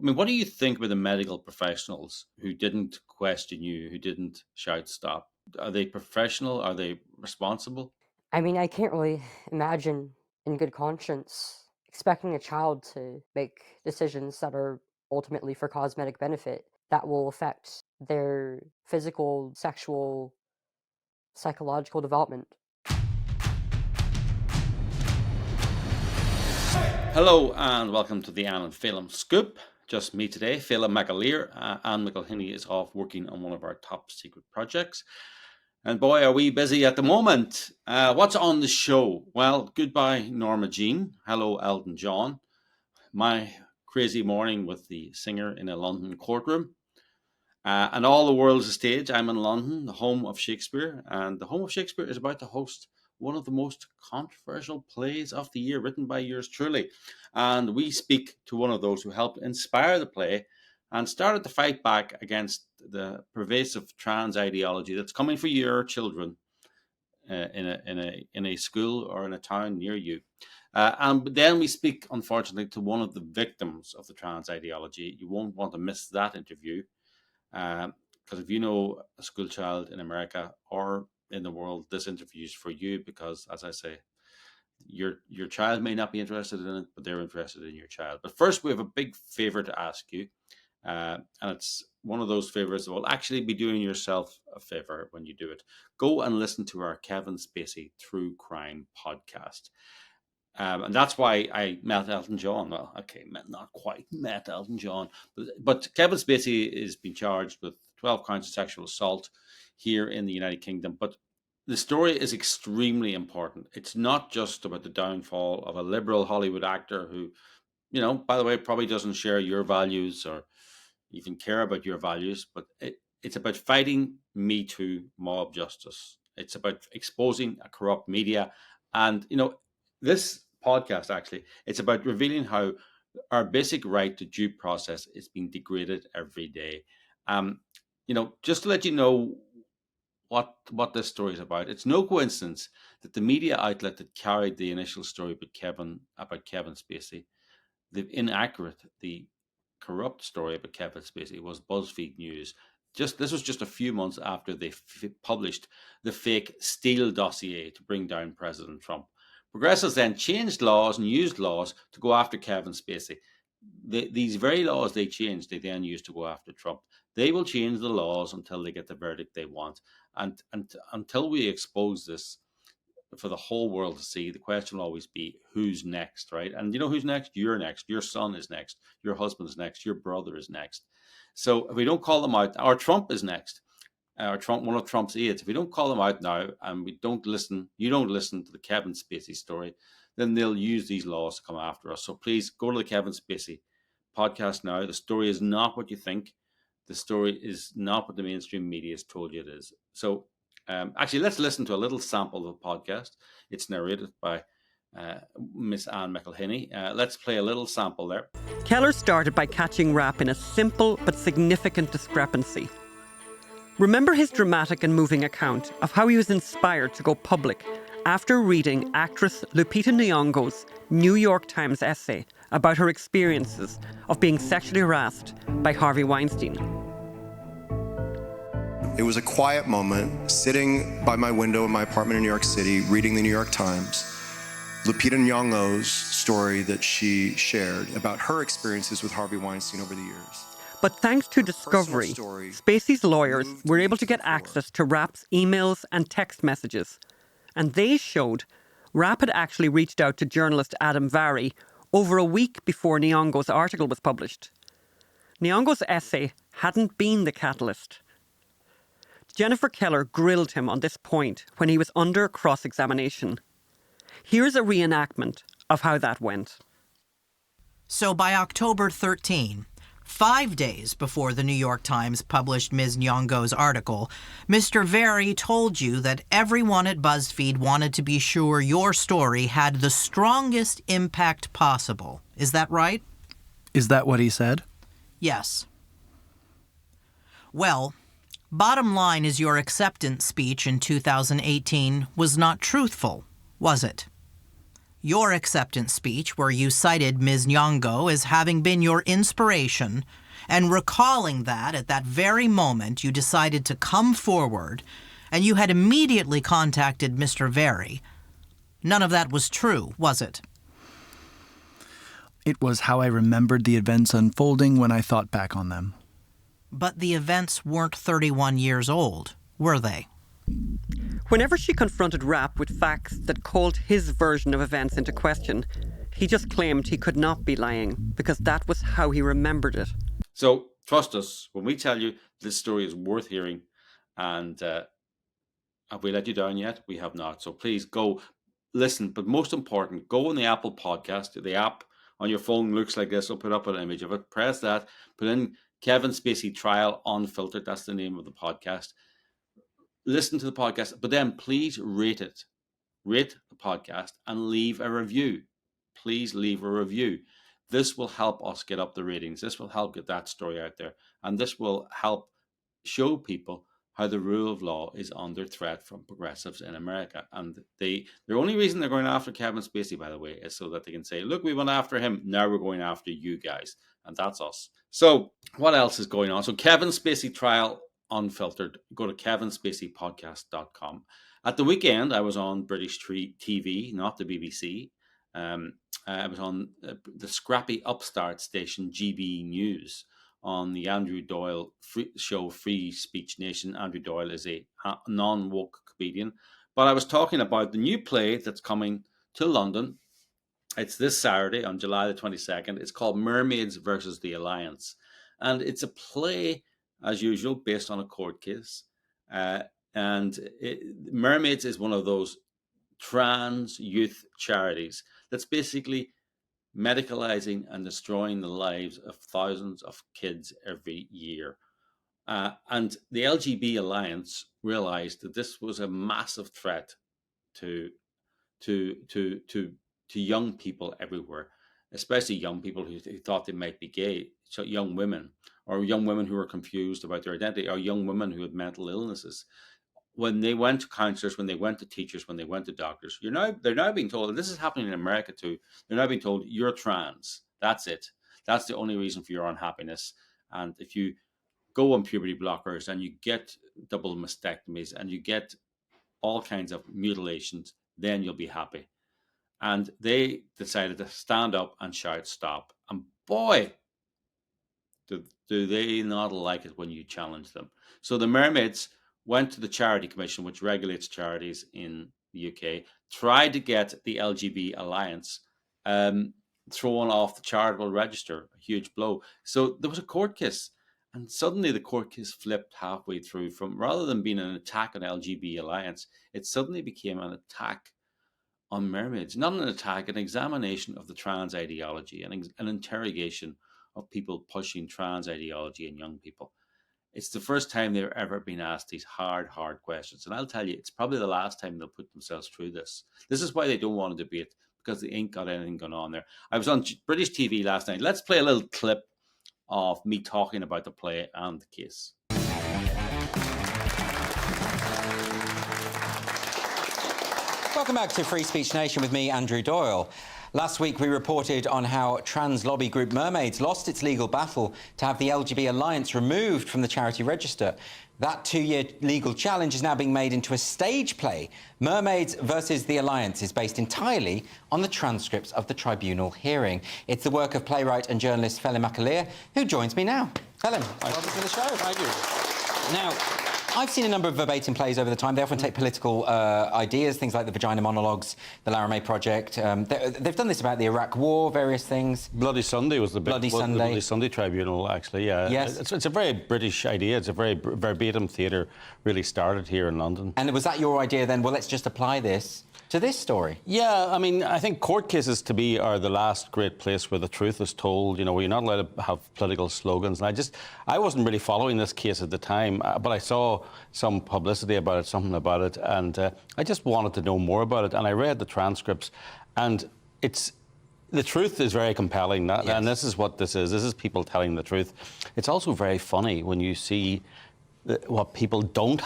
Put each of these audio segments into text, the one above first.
mean, what do you think about the medical professionals who didn't question you, who didn't shout stop? Are they professional? Are they responsible? I mean, I can't really imagine in good conscience expecting a child to make decisions that are ultimately for cosmetic benefit that will affect their physical, sexual, psychological development. Hello and welcome to the Anne and Phelim Scoop. Just me today, Phelim McAleer. Anne McElhinney is off working on one of our top secret projects. And boy, are we busy at the moment. What's on the show? Well, goodbye, Norma Jean. Hello, Elton John. My crazy morning with the singer in a London courtroom. And all the world's a stage. I'm in London, the home of Shakespeare. And the home of Shakespeare is about to host one of the most controversial plays of the year, written by yours truly. And we speak to one of those who helped inspire the play and started to fight back against the pervasive trans ideology that's coming for your children in a school or in a town near you. And then we speak, unfortunately, to one of the victims of the trans ideology. You won't want to miss that interview, because if you know a school child in America or in the world, this interview is for you, because, as I say, your child may not be interested in it, but they're interested in your child. But first, we have a big favor to ask you. And it's one of those favors that will actually be doing yourself a favor when you do it. Go and listen to our Kevin Spacey True Crime podcast. And that's why I met Elton John. Well, okay, not quite met Elton John, but Kevin Spacey is being charged with 12 counts of sexual assault here in the United Kingdom. But the story is extremely important. It's not just about the downfall of a liberal Hollywood actor who, by the way, probably doesn't share your values or even care about your values, but it's about fighting Me Too mob justice. It's about exposing a corrupt media. And, this podcast, actually, it's about revealing how our basic right to due process is being degraded every day. Just to let you know what this story is about, it's no coincidence that the media outlet that carried the initial story about Kevin Spacey, the inaccurate, the corrupt story about Kevin Spacey, was BuzzFeed News. This was just a few months after they published the fake Steele dossier to bring down President Trump. Progressives then changed laws and used laws to go after Kevin Spacey. These very laws they changed, they then used to go after Trump. They will change the laws until they get the verdict they want. And until we expose this for the whole world to see, the question will always be, who's next, right? And you know who's next? You're next. Your son is next. Your husband's next. Your brother is next. So if we don't call them out, or Trump is next, or one of Trump's aides, if we don't call them out now and you don't listen to the Kevin Spacey story, then they'll use these laws to come after us. So please go to the Kevin Spacey podcast now. The story is not what you think. The story is not what the mainstream media has told you it is. So actually, let's listen to a little sample of the podcast. It's narrated by Miss Anne McElhinney. Let's play a little sample there. Keller started by catching Rapp in a simple but significant discrepancy. Remember his dramatic and moving account of how he was inspired to go public after reading actress Lupita Nyong'o's New York Times essay about her experiences of being sexually harassed by Harvey Weinstein. It was a quiet moment, sitting by my window in my apartment in New York City, reading the New York Times. Lupita Nyong'o's story that she shared about her experiences with Harvey Weinstein over the years. But thanks to Discovery, Spacey's lawyers were able to get access to Rapp's emails and text messages. And they showed Rapp had actually reached out to journalist Adam Vary over a week before Nyong'o's article was published. Nyong'o's essay hadn't been the catalyst. Jennifer Keller grilled him on this point when he was under cross-examination. Here's a reenactment of how that went. So by October 13, 5 days before the New York Times published Ms. Nyong'o's article, Mr. Vary told you that everyone at BuzzFeed wanted to be sure your story had the strongest impact possible. Is that right? Is that what he said? Yes. Well, bottom line is your acceptance speech in 2018 was not truthful, was it? your acceptance speech where you cited Ms. Nyong'o as having been your inspiration, and recalling that at that very moment you decided to come forward and you had immediately contacted Mr. Very. None of that was true, was it? It was how I remembered the events unfolding when I thought back on them. But the events weren't 31 years old, were they? Whenever she confronted Rapp with facts that called his version of events into question, he just claimed he could not be lying because that was how he remembered it. So trust us when we tell you this story is worth hearing, and have we let you down yet? We have not. So please go listen, but most important, go on the Apple Podcast. The app on your phone looks like this. I'll put up an image of it. Press that. Put in Kevin Spacey Trial Unfiltered. That's the name of the podcast. Listen to the podcast, but then please rate it. Rate the podcast and leave a review. Please leave a review. This will help us get up the ratings. This will help get that story out there. And this will help show people how the rule of law is under threat from progressives in America. And the only reason they're going after Kevin Spacey, by the way, is so that they can say, look, we went after him. Now we're going after you guys. And that's us. So what else is going on? So Kevin Spacey Trial Unfiltered. Go to kevinspaceypodcast.com. At the weekend, I was on British TV, not the BBC. I was on the scrappy upstart station GB News on the Andrew Doyle show Free Speech Nation. Andrew Doyle is a non-woke comedian. But I was talking about the new play that's coming to London. It's this Saturday on July the 22nd. It's called Mermaids versus the Alliance. And it's a play, as usual, based on a court case. Mermaids is one of those trans youth charities that's basically medicalizing and destroying the lives of thousands of kids every year. And the LGB Alliance realized that this was a massive threat to young people everywhere, especially young people who thought they might be gay, so young women who were confused about their identity, or young women who had mental illnesses. When they went to counselors, when they went to teachers, when they went to doctors, they're now being told, and this is happening in America too, they're now being told, you're trans. That's it. That's the only reason for your unhappiness. And if you go on puberty blockers and you get double mastectomies and you get all kinds of mutilations, then you'll be happy. And they decided to stand up and shout stop. And boy, do they not like it when you challenge them. So the Mermaids went to the Charity Commission, which regulates charities in the UK, tried to get the LGB Alliance thrown off the charitable register, a huge blow. So there was a court case, and suddenly the court case flipped halfway through. From rather than being an attack on LGB Alliance, it suddenly became an attack on Mermaids. Not an attack, an examination of the trans ideology, an interrogation of people pushing trans ideology in young people. It's the first time they've ever been asked these hard questions. And I'll tell you, it's probably the last time they'll put themselves through this. This is why they don't want to debate, because they ain't got anything going on there. I was on British TV last night. Let's play a little clip of me talking about the play and the case. Welcome back to Free Speech Nation with me, Andrew Doyle. Last week we reported on how trans lobby group Mermaids lost its legal battle to have the LGB Alliance removed from the charity register. That 2-year legal challenge is now being made into a stage play. Mermaids versus the Alliance is based entirely on the transcripts of the tribunal hearing. It's the work of playwright and journalist Felin McAleer, who joins me now. Felin, welcome to the show. Thank you. Now, I've seen a number of verbatim plays over the time. They often take political ideas, things like the Vagina Monologues, the Laramie Project. They've done this about the Iraq War, various things. Bloody Sunday was the big Bloody Sunday. The Bloody Sunday Tribunal, actually, yeah. Yes. It's a very British idea. It's a very verbatim theatre, really started here in London. And was that your idea then? Well, let's just apply this to this story. Yeah, I mean, I think court cases to me are the last great place where the truth is told, where you're not allowed to have political slogans. And I wasn't really following this case at the time, but I saw some publicity about it, something about it, and I just wanted to know more about it. And I read the transcripts, and the truth is very compelling, Yes. And this is what this is. This is people telling the truth. It's also very funny when you see what people don't,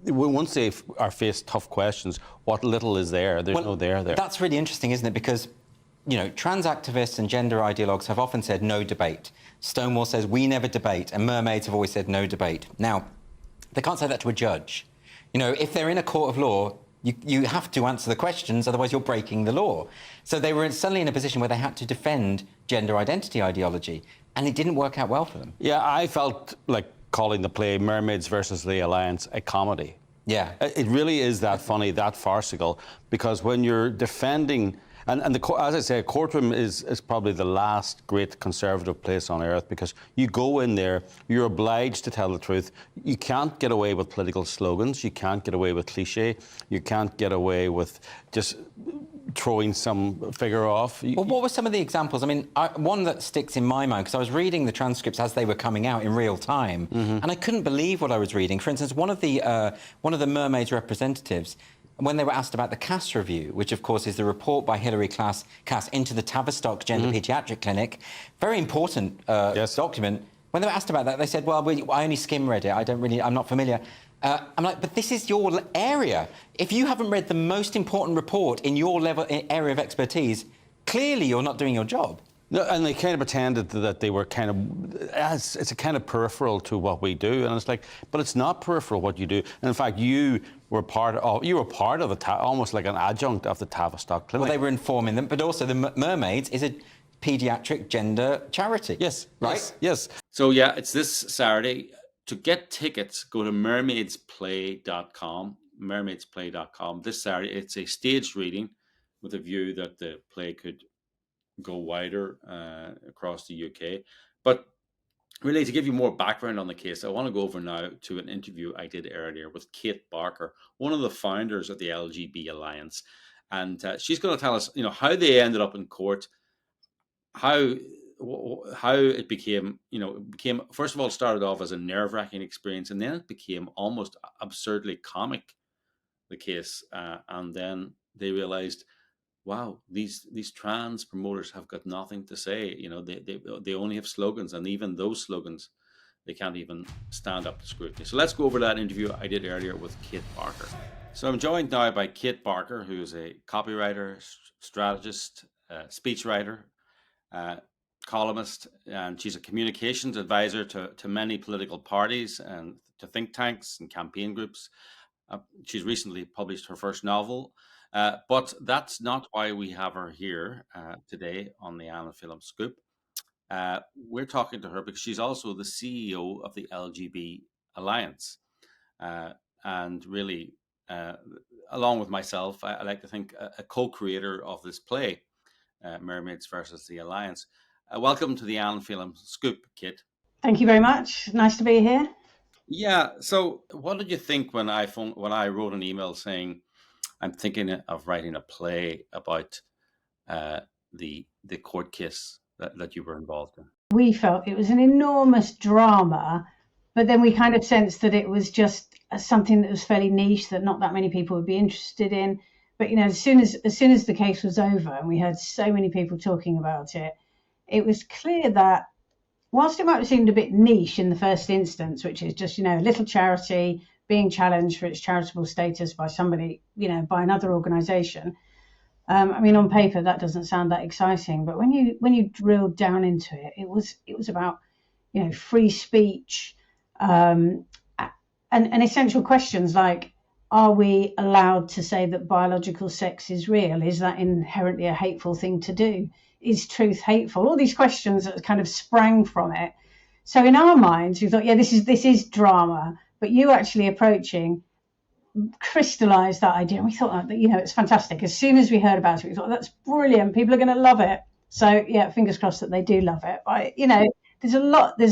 once they are faced tough questions, what little is there? There's no there. That's really interesting, isn't it? Because, you know, trans activists and gender ideologues have often said no debate. Stonewall says we never debate, and Mermaids have always said no debate. Now, they can't say that to a judge. You know, if they're in a court of law, you have to answer the questions, otherwise you're breaking the law. So they were suddenly in a position where they had to defend gender identity ideology, and it didn't work out well for them. Yeah, I felt like calling the play Mermaids versus the Alliance a comedy. Yeah. It really is that funny, that farcical, because when you're defending... And as I say, Courtroom is probably the last great conservative place on earth, because you go in there, you're obliged to tell the truth. You can't get away with political slogans. You can't get away with cliche. You can't get away with just throwing some figure off. Well, what were some of the examples? I mean, one that sticks in my mind, because I was reading the transcripts as they were coming out in real time, and I couldn't believe what I was reading. For instance, one of the Mermaids representatives, when they were asked about the Cass review, which of course is the report by Hilary Cass into the Tavistock Gender Paediatric Clinic, very important document. When they were asked about that, they said, well, I only skim-read it. I'm not familiar. I'm like, but this is your area. If you haven't read the most important report in your area of expertise, clearly you're not doing your job. No, and they kind of pretended that they were kind of, it's a kind of peripheral to what we do, and it's like, but it's not peripheral what you do. And in fact, you were part of the almost like an adjunct of the Tavistock Clinic. Well, they were informing them, but also the Mermaids is a paediatric gender charity. Yes, right. Yes. So yeah, it's this Saturday. To get tickets, go to mermaidsplay.com. Mermaidsplay.com. This Saturday, it's a staged reading with a view that the play could go wider across the UK. But really, to give you more background on the case, I want to go over now to an interview I did earlier with Kate Barker, one of the founders of the LGB Alliance. And she's going to tell us, how they ended up in court, how it became, first of all, started off as a nerve-wracking experience, and then it became almost absurdly comic, the case. And then they realized, wow, these trans promoters have got nothing to say. They only have slogans, and even those slogans, they can't even stand up to scrutiny. So let's go over that interview I did earlier with Kate Barker. So I'm joined now by Kate Barker, who is a copywriter, strategist, speechwriter, columnist, and she's a communications advisor to many political parties and to think tanks and campaign groups. She's recently published her first novel, but that's not why we have her here today on the Anna Film Scoop. We're talking to her because she's also the CEO of the LGB Alliance. And really, along with myself, I like to think a co-creator of this play, Mermaids versus the Alliance. Welcome to the Anna Film Scoop, Kit. Thank you very much. Nice to be here. Yeah. So what did you think when I wrote an email saying I'm thinking of writing a play about the court case that you were involved in? We felt it was an enormous drama, but then we kind of sensed that it was just something that was fairly niche that not that many people would be interested in. But as soon as the case was over and we heard so many people talking about it, it was clear that whilst it might have seemed a bit niche in the first instance, which is just a little charity being challenged for its charitable status by somebody, by another organisation. On paper that doesn't sound that exciting, but when you drill down into it, it was about free speech, and essential questions like, are we allowed to say that biological sex is real? Is that inherently a hateful thing to do? Is truth hateful? All these questions that kind of sprang from it. So in our minds, we thought, this is drama, but you actually approaching crystallized that idea, and we thought that it's fantastic. As soon as we heard about it, we thought that's brilliant. People are going to love it. So fingers crossed that they do love it. There's a lot to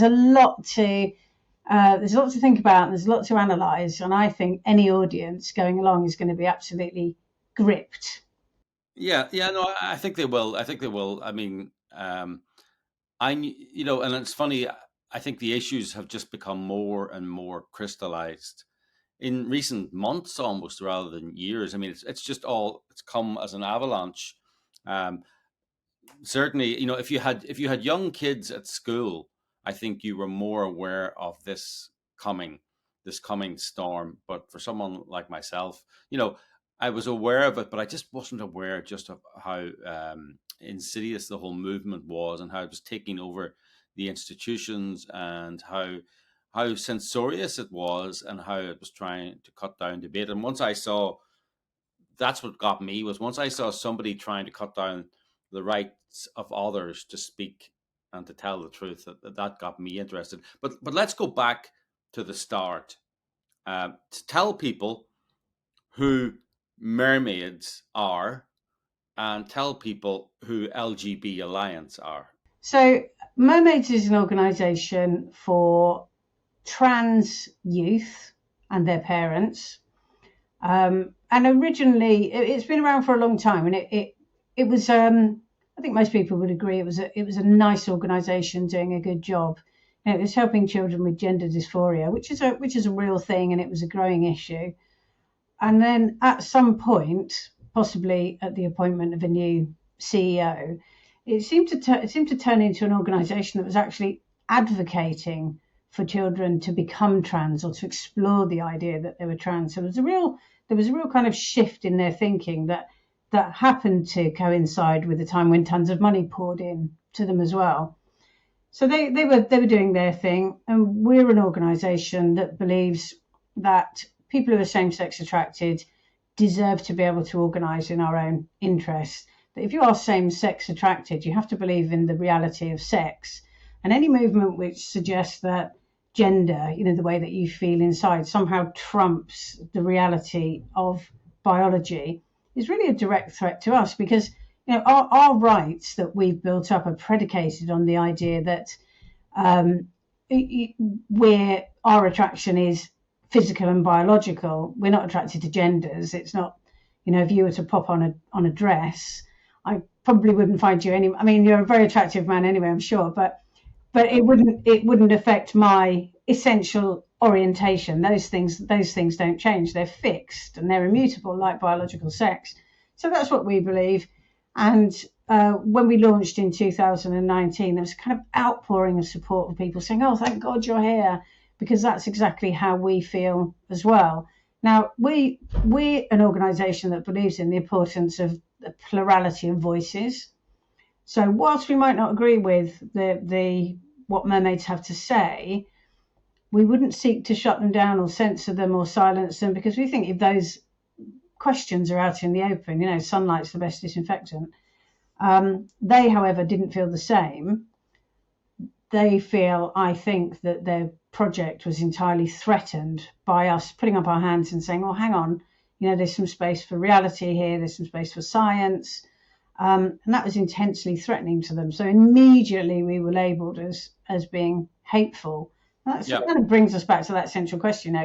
think about, and there's a lot to analyze, and I think any audience going along is going to be absolutely gripped. No, I think they will. I mean, and it's funny. I think the issues have just become more and more crystallized in recent months, almost rather than years. I mean, it's come as an avalanche. Certainly, if you had young kids at school, I think you were more aware of this coming. this coming storm. But for someone like myself, I was aware of it, but I just wasn't aware just of how insidious the whole movement was, and how it was taking over the institutions, and how censorious it was, and how it was trying to cut down debate. And once I saw, that's what got me, was once I saw somebody trying to cut down the rights of others to speak and to tell the truth, that got me interested. But let's go back to the start, to tell people who Mermaids are, and tell people who LGB Alliance are. So Mermaids is an organisation for trans youth and their parents. And originally, it's been around for a long time, and it was, I think most people would agree, it was a nice organisation doing a good job. It was helping children with gender dysphoria, which is a real thing, and it was a growing issue. And then at some point, possibly at the appointment of a new CEO, it seemed to turn into an organisation that was actually advocating for children to become trans, or to explore the idea that they were trans. So there was a real kind of shift in their thinking that happened to coincide with the time when tons of money poured in to them as well. So they were doing their thing, and we're an organisation that believes that people who are same-sex attracted deserve to be able to organise in our own interests. That if you are same-sex attracted, you have to believe in the reality of sex, and any movement which suggests that gender, the way that you feel inside, somehow trumps the reality of biology, is really a direct threat to us, because our rights that we've built up are predicated on the idea that our attraction is physical and biological. We're not attracted to genders. It's not, if you were to pop on a dress, I probably wouldn't find you any. I mean, you're a very attractive man anyway, I'm sure, but it wouldn't affect my essential orientation. Those things don't change. They're fixed and they're immutable, like biological sex. So that's what we believe. And when we launched in 2019, there was a kind of outpouring of support from people saying, "Oh, thank God you're here," because that's exactly how we feel as well. Now, we're an organisation that believes in the importance of the plurality of voices. So whilst we might not agree with what Mermaids have to say, we wouldn't seek to shut them down or censor them or silence them, because we think if those questions are out in the open, sunlight's the best disinfectant. They, however, didn't feel the same. They feel, I think, that their project was entirely threatened by us putting up our hands and saying, "Oh, hang on, there's some space for reality here, there's some space for science." And that was intensely threatening to them. So immediately we were labelled as being hateful. That kind of brings us back to that central question.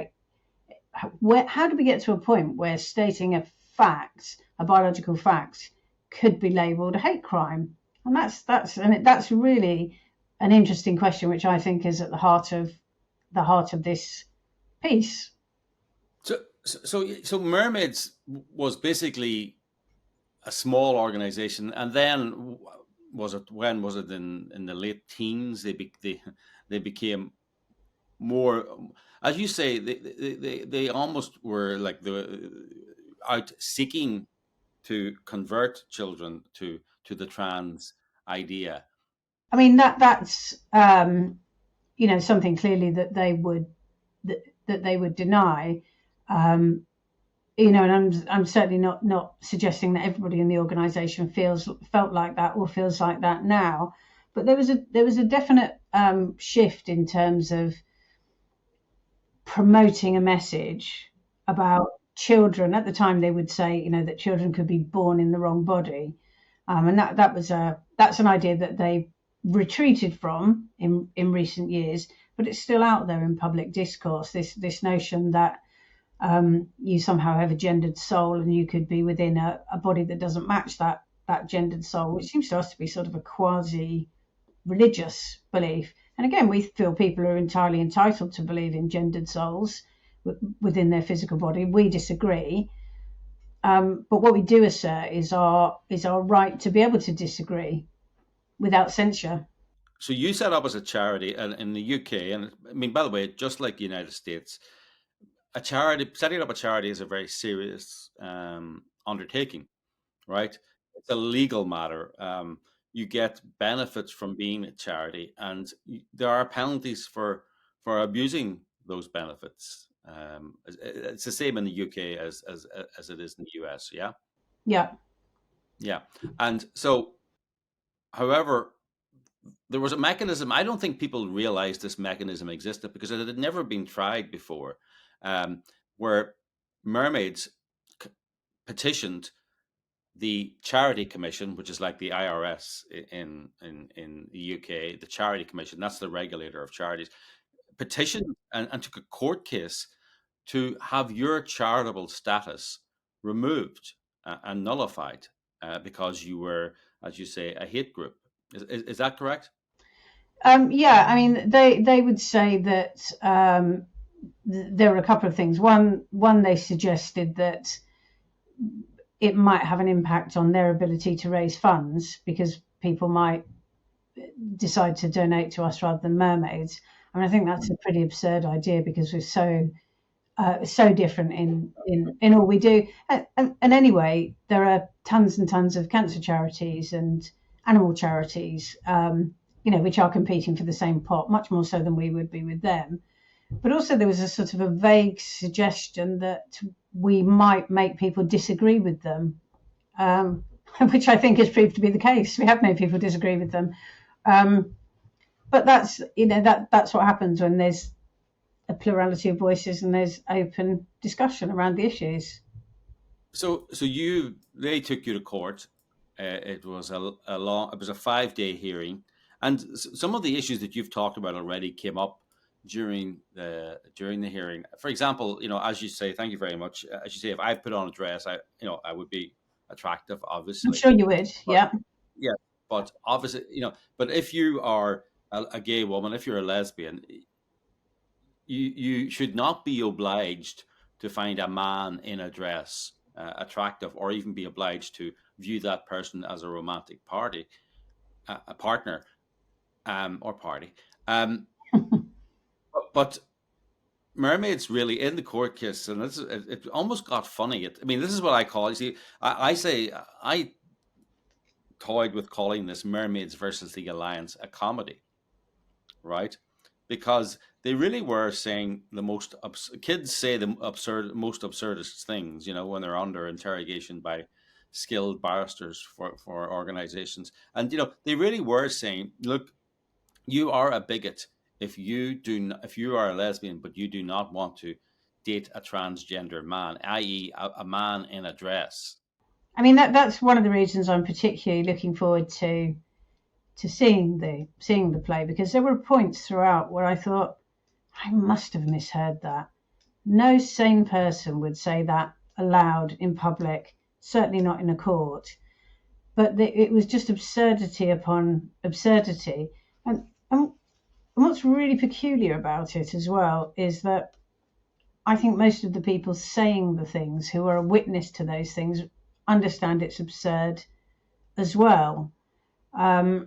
How do we get to a point where stating a fact, a biological fact, could be labelled a hate crime? And that's really an interesting question, which I think is at the heart of this piece. So Mermaids was basically a small organization, and then when was it in the late teens they became more, as you say, they almost were like out seeking to convert children to the trans idea. I mean, that's something clearly that they would deny. And I'm certainly not suggesting that everybody in the organisation felt like that or feels like that now. But there was a definite shift in terms of promoting a message about children. At the time, they would say, that children could be born in the wrong body, and that's an idea that they retreated from in recent years. But it's still out there in public discourse. This notion that you somehow have a gendered soul and you could be within a body that doesn't match that gendered soul, which seems to us to be sort of a quasi-religious belief. And again, we feel people are entirely entitled to believe in gendered souls within their physical body. We disagree. But what we do assert is our right to be able to disagree without censure. So you set up as a charity in the UK, and I mean, by the way, just like the United States, a charity, setting up a charity is a very serious undertaking, right? It's a legal matter. You get benefits from being a charity, and there are penalties for abusing those benefits. It's the same in the UK as it is in the US. Yeah. Yeah. Yeah. And so, however, there was a mechanism. I don't think people realized this mechanism existed because it had never been tried before, where Mermaids petitioned the Charity Commission, which is like the IRS in the UK. The Charity Commission, that's the regulator of charities, petitioned and took a court case to have your charitable status removed and nullified because you were, as you say, a hate group. Is that correct? Yeah, I mean, they would say that there were a couple of things. One, they suggested that it might have an impact on their ability to raise funds because people might decide to donate to us rather than Mermaids. I mean, I think that's a pretty absurd idea because we're so different in all we do. And anyway, there are tons and tons of cancer charities and animal charities, which are competing for the same pot, much more so than we would be with them. But also there was a sort of a vague suggestion that we might make people disagree with them, which I think has proved to be the case. We have made people disagree with them. But that's what happens when there's a plurality of voices and there's open discussion around the issues. So they took you to court. It was a 5-day hearing, and some of the issues that you've talked about already came up during the hearing. For example, as you say, thank you very much. As you say, if I put on a dress, I would be attractive, obviously. I'm sure you would. Yeah. Yeah, but obviously, but if you are a gay woman, if you're a lesbian, you should not be obliged to find a man in a dress attractive, or even be obliged to view that person as a romantic partner, or party. But Mermaids really, in the court case, and it almost got funny. This is what I call. You see, I toyed with calling this Mermaids versus the Alliance a comedy, right? Because they really were saying kids say the most absurdist things, when they're under interrogation by skilled barristers for organizations. And, they really were saying, look, you are a bigot if you are a lesbian, but you do not want to date a transgender man, i.e. a man in a dress. I mean, that's one of the reasons I'm particularly looking forward to seeing the play, because there were points throughout where I thought, I must have misheard that. No sane person would say that aloud in public, certainly not in a court. But it was just absurdity upon absurdity. And what's really peculiar about it as well is that I think most of the people saying the things, who are a witness to those things, understand it's absurd as well. I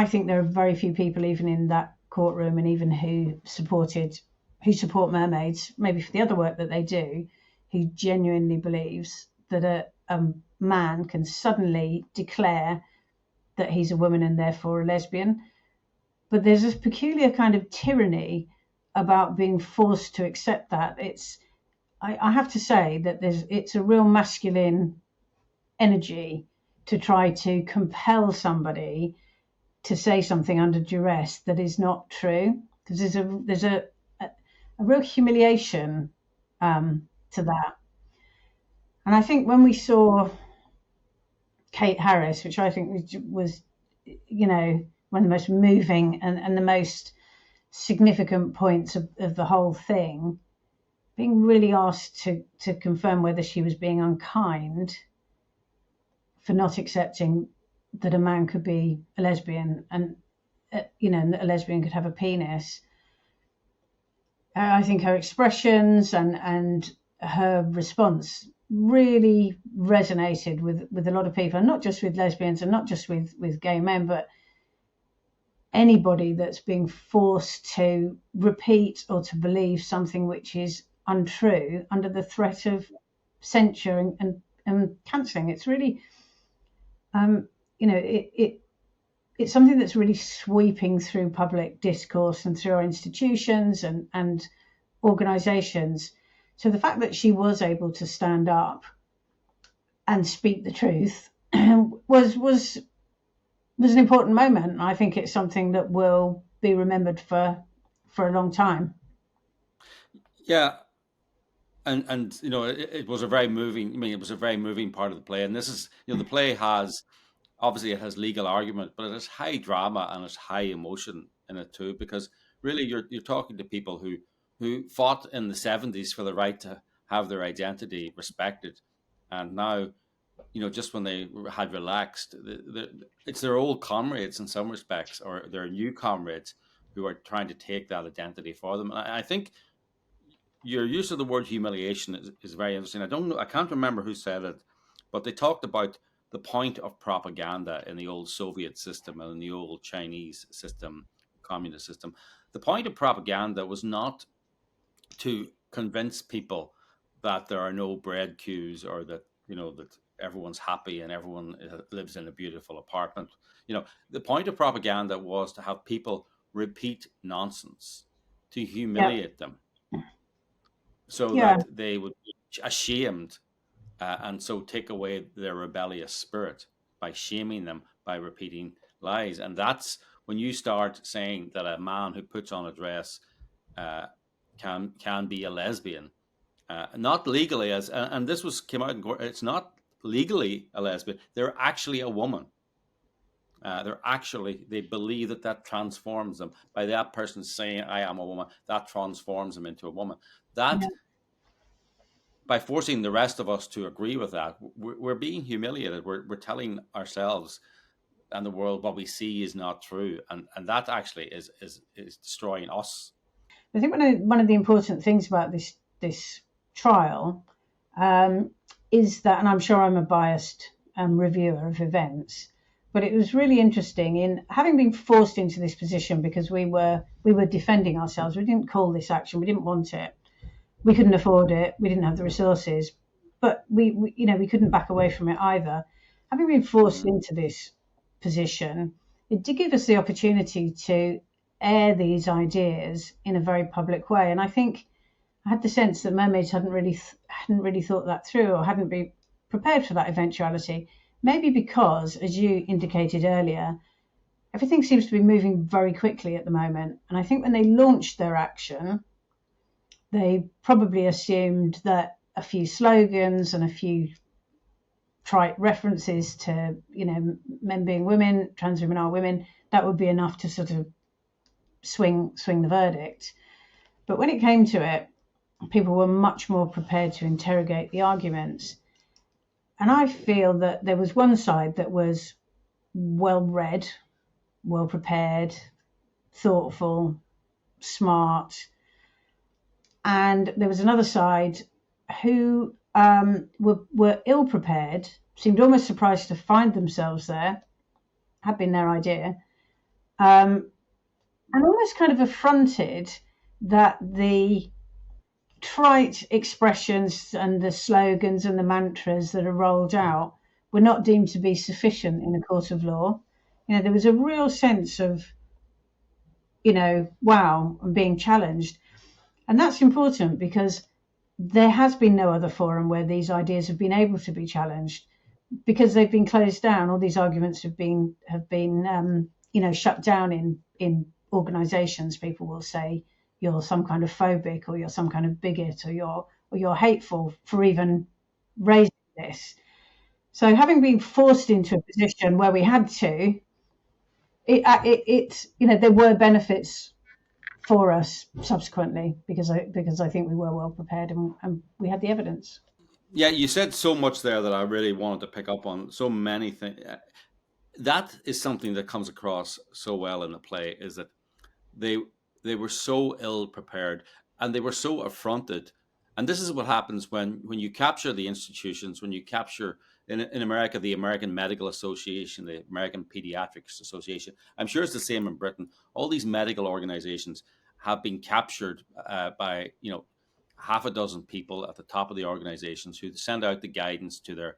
think there are very few people, even in that courtroom, and even who support Mermaids, maybe for the other work that they do, who genuinely believes that a man can suddenly declare that he's a woman and therefore a lesbian. But there's this peculiar kind of tyranny about being forced to accept that. I have to say that it's a real masculine energy to try to compel somebody to say something under duress that is not true, because there's a real humiliation to that. And I think when we saw Kate Harris, which I think was one of the most moving and the most significant points of the whole thing, being really asked to confirm whether she was being unkind for not accepting that a man could be a lesbian and and that a lesbian could have a penis. I think her expressions and her response really resonated with a lot of people, and not just with lesbians and not just with gay men, but anybody that's being forced to repeat or to believe something which is untrue under the threat of censure and cancelling. It's really, it's something that's really sweeping through public discourse and through our institutions and organisations. So the fact that she was able to stand up and speak the truth was an important moment. I think it's something that will be remembered for a long time. Yeah, and it was a very moving. I mean, it was a very moving part of the play, and this is the play has obviously it has legal argument, but it has high drama and it's high emotion in it too, because really you're talking to people who fought in the 70s for the right to have their identity respected, and now just when they had relaxed, it's their old comrades in some respects, or their new comrades who are trying to take that identity for them. And I think your use of the word humiliation is very interesting. I can't remember who said it, but they talked about the point of propaganda in the old Soviet system and in the old Chinese system, communist system. The point of propaganda was not to convince people that there are no bread queues, or that that everyone's happy and everyone lives in a beautiful apartment. The point of propaganda was to have people repeat nonsense, to humiliate them, so that they would be ashamed, and so take away their rebellious spirit by shaming them, by repeating lies. And that's when you start saying that a man who puts on a dress can be a lesbian, not legally, and this came out in court. It's not legally a lesbian. They're actually a woman. They believe that transforms them. By that person saying, I am a woman, that transforms them into a woman. By forcing the rest of us to agree with that, we're being humiliated. We're telling ourselves and the world what we see is not true. And that actually is destroying us. I think one of the important things about this trial is that, and I'm sure I'm a biased reviewer of events, but it was really interesting in having been forced into this position because we were defending ourselves. We didn't call this action. We didn't want it. We couldn't afford it. We didn't have the resources, but we couldn't back away from it either. Having been forced into this position, it did give us the opportunity to air these ideas in a very public way. And I think I had the sense that Mermaids hadn't really thought that through, or hadn't been prepared for that eventuality. Maybe because, as you indicated earlier, everything seems to be moving very quickly at the moment. And I think when they launched their action, they probably assumed that a few slogans and a few trite references to, men being women, trans women are women, that would be enough to sort of swing the verdict. But when it came to it, people were much more prepared to interrogate the arguments. And I feel that there was one side that was well read, well prepared, thoughtful, smart. And there was another side who were ill prepared, seemed almost surprised to find themselves there, had been their idea, and almost kind of affronted that the trite expressions and the slogans and the mantras that are rolled out were not deemed to be sufficient in a court of law. There was a real sense of, wow, I'm being challenged. And that's important because there has been no other forum where these ideas have been able to be challenged, because they've been closed down. All these arguments have been shut down in organisations. People will say you're some kind of phobic, or you're some kind of bigot, or you're hateful for even raising this. So having been forced into a position where we had to, there were benefits for us subsequently, because I think we were well prepared and we had the evidence. Yeah, you said so much there that I really wanted to pick up on. So many things. That is something that comes across so well in the play, is that they were so ill prepared and they were so affronted. And this is what happens when you capture the institutions, when you capture in America, the American Medical Association, the American Pediatrics Association. I'm sure it's the same in Britain. All these medical organizations have been captured by, half a dozen people at the top of the organizations who send out the guidance to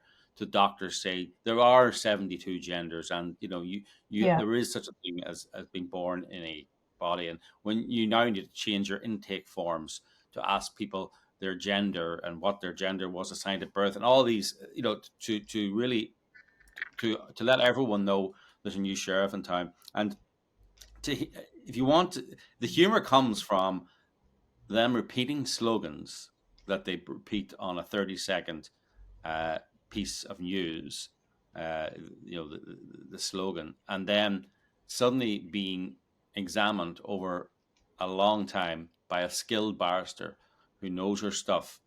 doctors, say there are 72 genders, and Yeah. there is such a thing as being born in a body, and when you now need to change your intake forms to ask people their gender and what their gender was assigned at birth, and all these, to really to let everyone know there's a new sheriff in town. And if you want, the humor comes from them repeating slogans that they repeat on a 30-second piece of news, the slogan, and then suddenly being examined over a long time by a skilled barrister who knows her stuff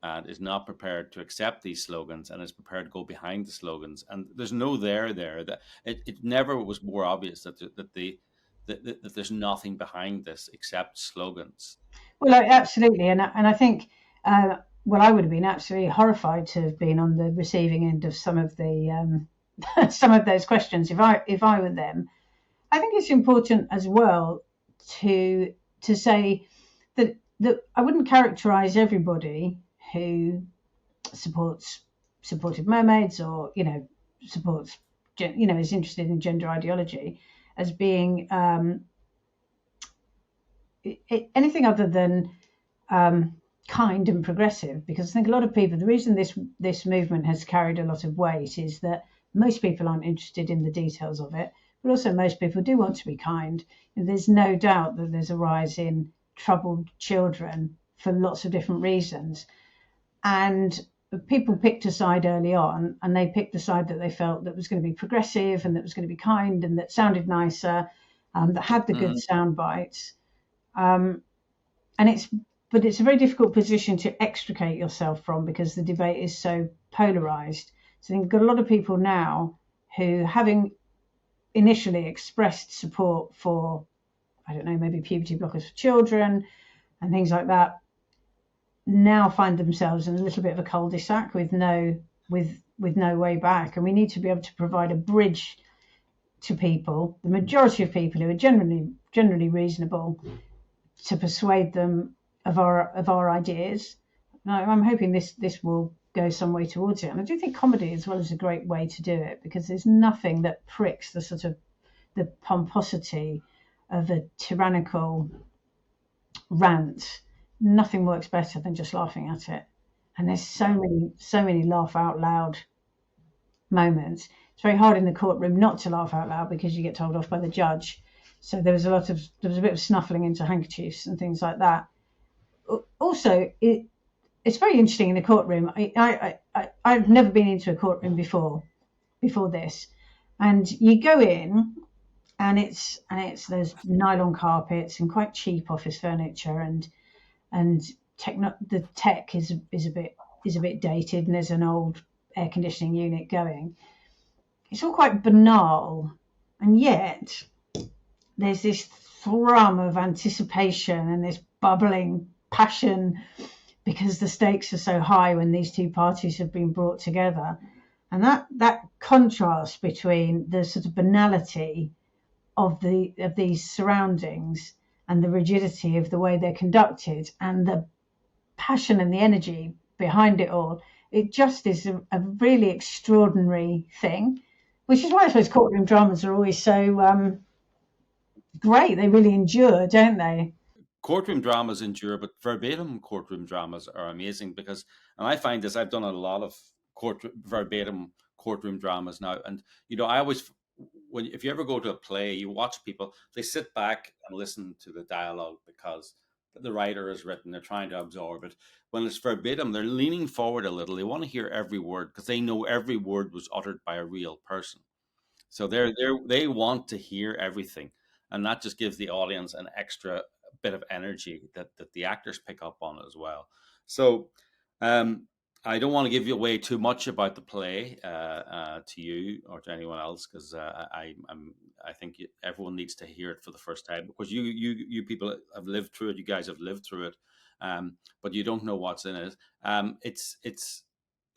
and is not prepared to accept these slogans and is prepared to go behind the slogans. And there's no there. That it never was more obvious that there's nothing behind this except slogans. Well, absolutely, and I think I would have been absolutely horrified to have been on the receiving end of some of the some of those questions if I were them. I think it's important as well to say that I wouldn't characterise everybody who supported Mermaids or supports is interested in gender ideology as being anything other than kind and progressive, because I think a lot of people, the reason this movement has carried a lot of weight is that most people aren't interested in the details of it, but also most people do want to be kind. And there's no doubt that there's a rise in troubled children for lots of different reasons. And people picked a side early on, and they picked the side that they felt that was going to be progressive and that was going to be kind and that sounded nicer, that had the good sound bites. But it's a very difficult position to extricate yourself from, because the debate is so polarized. So you've got a lot of people now who, having initially expressed support for, I don't know, maybe puberty blockers for children and things like that, now find themselves in a little bit of a cul-de-sac with no way back. And we need to be able to provide a bridge to people, the majority of people who are generally reasonable, to persuade them of our ideas. Now, I'm hoping this will go some way towards it. And I do think comedy as well is a great way to do it, because there's nothing that pricks the sort of the pomposity of a tyrannical rant. Nothing works better than just laughing at it. And there's so many laugh out loud moments. It's very hard in the courtroom not to laugh out loud because you get told off by the judge. So there was a bit of snuffling into handkerchiefs and things like that. Also, it's very interesting in the courtroom. I've never been into a courtroom before this, and you go in, and it's there's nylon carpets and quite cheap office furniture, and the tech is a bit dated, and there's an old air conditioning unit going. It's all quite banal, and yet there's this thrum of anticipation and this bubbling passion, because the stakes are so high when these two parties have been brought together. And that contrast between the sort of banality of these surroundings and the rigidity of the way they're conducted and the passion and the energy behind it all, it just is a really extraordinary thing, which is why I suppose courtroom dramas are always so great. They really endure, don't they? Courtroom dramas endure, but verbatim courtroom dramas are amazing, because, and I find this, I've done a lot of verbatim courtroom dramas now, and I always, if you ever go to a play, you watch people, they sit back and listen to the dialogue because the writer has written, they're trying to absorb it. When it's verbatim, they're leaning forward a little, they want to hear every word because they know every word was uttered by a real person. So they want to hear everything, and that just gives the audience an extra bit of energy that the actors pick up on as well. So I don't want to give you away too much about the play to you or to anyone else, because I think everyone needs to hear it for the first time, because you people have lived through it. You guys have lived through it, but you don't know what's in it.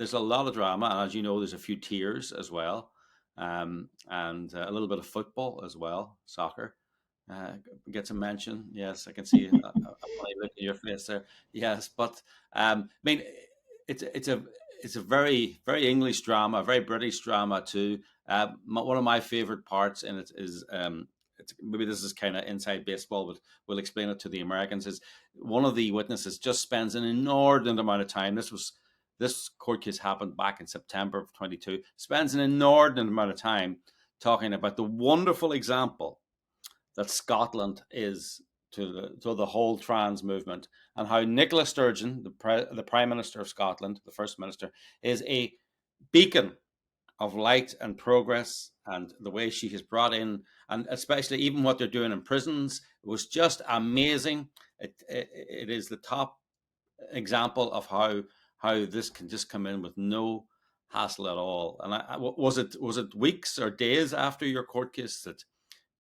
there's a lot of drama, and as you know, there's a few tears as well, and a little bit of football as well, soccer. Gets a mention. Yes, I can see a funny look in your face there. Yes, but I mean, it's a very very English drama, a very British drama too. One of my favorite parts in it is maybe this is kind of inside baseball, but we'll explain it to the Americans. Is one of the witnesses just spends an inordinate amount of time. This court case happened back in September of 22. Spends an inordinate amount of time talking about the wonderful example that Scotland is to the whole trans movement, and how Nicola Sturgeon, the Prime Minister of Scotland, the First Minister, is a beacon of light and progress, and the way she has brought in, and especially even what they're doing in prisons, was just amazing. It is the top example of how this can just come in with no hassle at all. And was it weeks or days after your court case that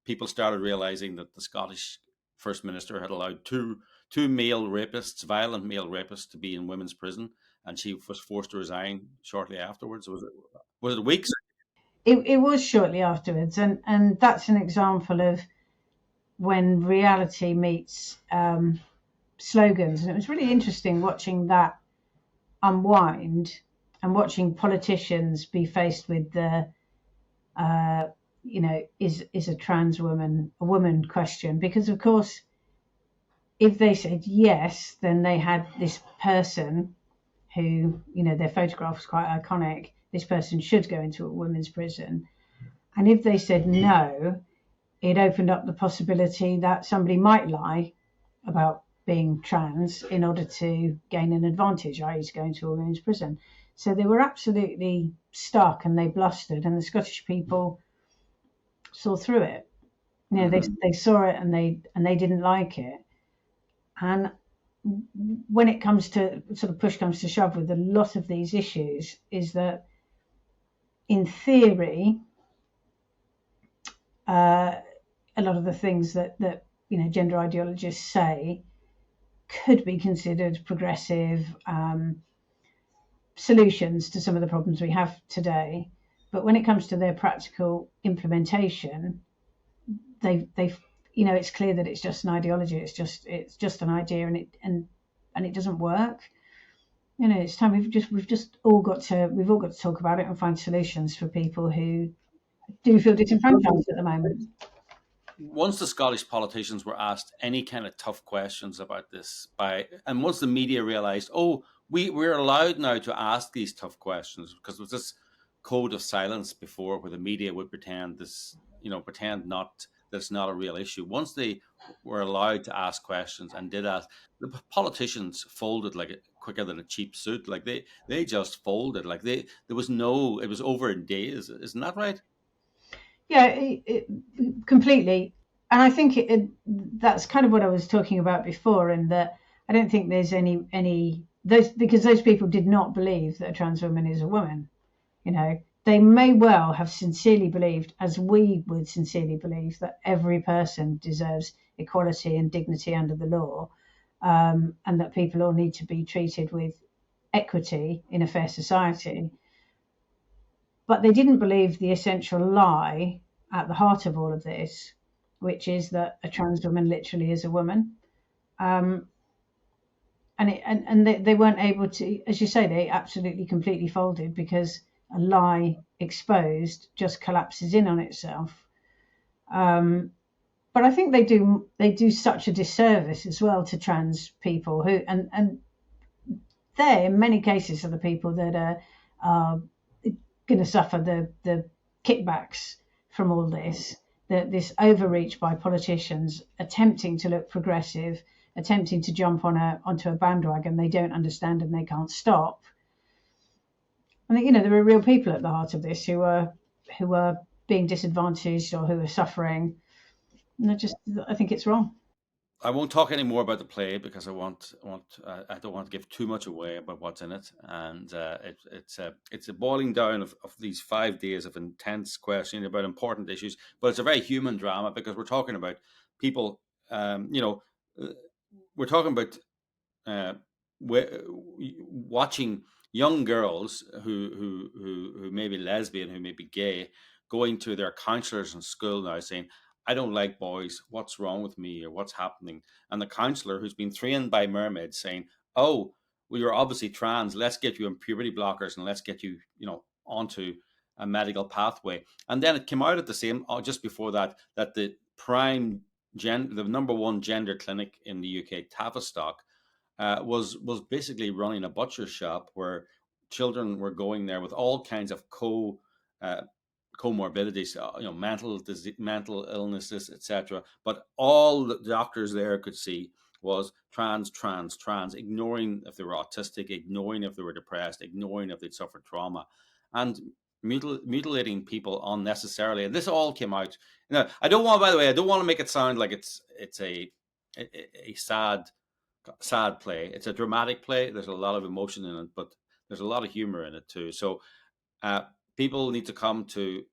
people started realizing that the Scottish First Minister had allowed two male rapists, violent male rapists, to be in women's prison, and she was forced to resign shortly afterwards? Was it weeks? It was shortly afterwards, and that's an example of when reality meets slogans. And it was really interesting watching that unwind and watching politicians be faced with the is a trans woman a woman question, because of course if they said yes, then they had this person who, their photograph was quite iconic. This person should go into a women's prison. And if they said no, it opened up the possibility that somebody might lie about being trans in order to gain an advantage, i.e. to go into a women's prison. So they were absolutely stuck, and they blustered, and the Scottish people saw through it. They saw it, and they didn't like it. And when it comes to sort of push comes to shove with a lot of these issues, is that in theory, a lot of the things that gender ideologists say could be considered progressive solutions to some of the problems we have today. But when it comes to their practical implementation, they it's clear that it's just an ideology. It's just an idea, and it doesn't work. It's time we've all got to talk about it and find solutions for people who do feel disenfranchised at the moment. Once the Scottish politicians were asked any kind of tough questions about this and once the media realized, we're allowed now to ask these tough questions, because there was this code of silence before where the media would pretend not that it's not a real issue. Once they were allowed to ask questions and did ask, the politicians folded quicker than a cheap suit. Like they just folded. Like it was over in days. Isn't that right? Yeah, completely. And I think that's kind of what I was talking about before, in that I don't think there's because those people did not believe that a trans woman is a woman. They may well have sincerely believed, as we would sincerely believe, that every person deserves equality and dignity under the law, and that people all need to be treated with equity in a fair society. But they didn't believe the essential lie at the heart of all of this, which is that a trans woman literally is a woman. And they weren't able to, as you say, they absolutely completely folded, because a lie exposed just collapses in on itself. But I think they do such a disservice as well to trans people who, and they in many cases are the people that are going to suffer the kickbacks from all this, this overreach by politicians attempting to look progressive, attempting to jump onto a bandwagon they don't understand and they can't stop. And there are real people at the heart of this who are being disadvantaged or who are suffering. And I think it's wrong. I won't talk any more about the play, because I don't want to give too much away about what's in it. And it's a boiling down of these 5 days of intense questioning about important issues. But it's a very human drama, because we're talking about people. We're talking about watching young girls who may be lesbian, who may be gay, going to their counselors in school now saying, I don't like boys, what's wrong with me, or what's happening? And the counselor, who's been trained by Mermaids, saying, oh, well, you're obviously trans, let's get you on puberty blockers and let's get you, onto a medical pathway. And then it came out at the same, just before that, that the the number one gender clinic in the UK, Tavistock, was basically running a butcher shop where children were going there with all kinds of comorbidities, mental illnesses, etc. But all the doctors there could see was trans, ignoring if they were autistic, ignoring if they were depressed, ignoring if they'd suffered trauma, and mutilating people unnecessarily. And this all came out. I don't want, by the way, I don't want to make it sound like it's a sad play. It's a dramatic play. There's a lot of emotion in it, but there's a lot of humor in it too. So people need to come to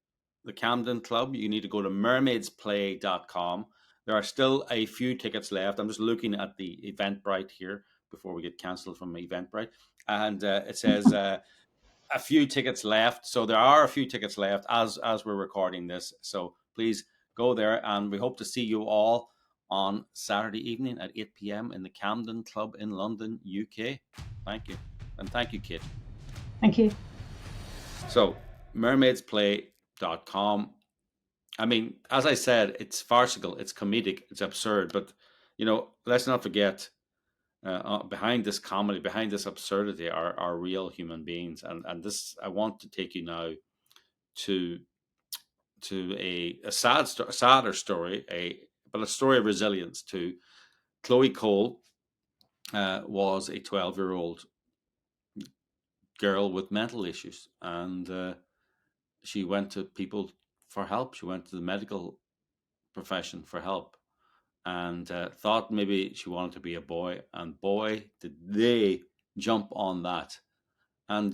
the Camden Club. You need to go to mermaidsplay.com. There are still a few tickets left. I'm just looking at the Eventbrite here before we get cancelled from Eventbrite. And it says a few tickets left. So there are a few tickets left as we're recording this. So please go there, and we hope to see you all on Saturday evening at 8 p.m. in the Camden Club in London, UK. Thank you. And thank you, Kate. Thank you. So, mermaidsplay.com. I mean, as I said, it's farcical, it's comedic, it's absurd. But, let's not forget, behind this comedy, behind this absurdity are real human beings. And this, I want to take you now to a sadder story, but a story of resilience too. Chloe Cole was a 12-year-old girl with mental issues, and she went to people for help. She went to the medical profession for help, and thought maybe she wanted to be a boy. And boy, did they jump on that. And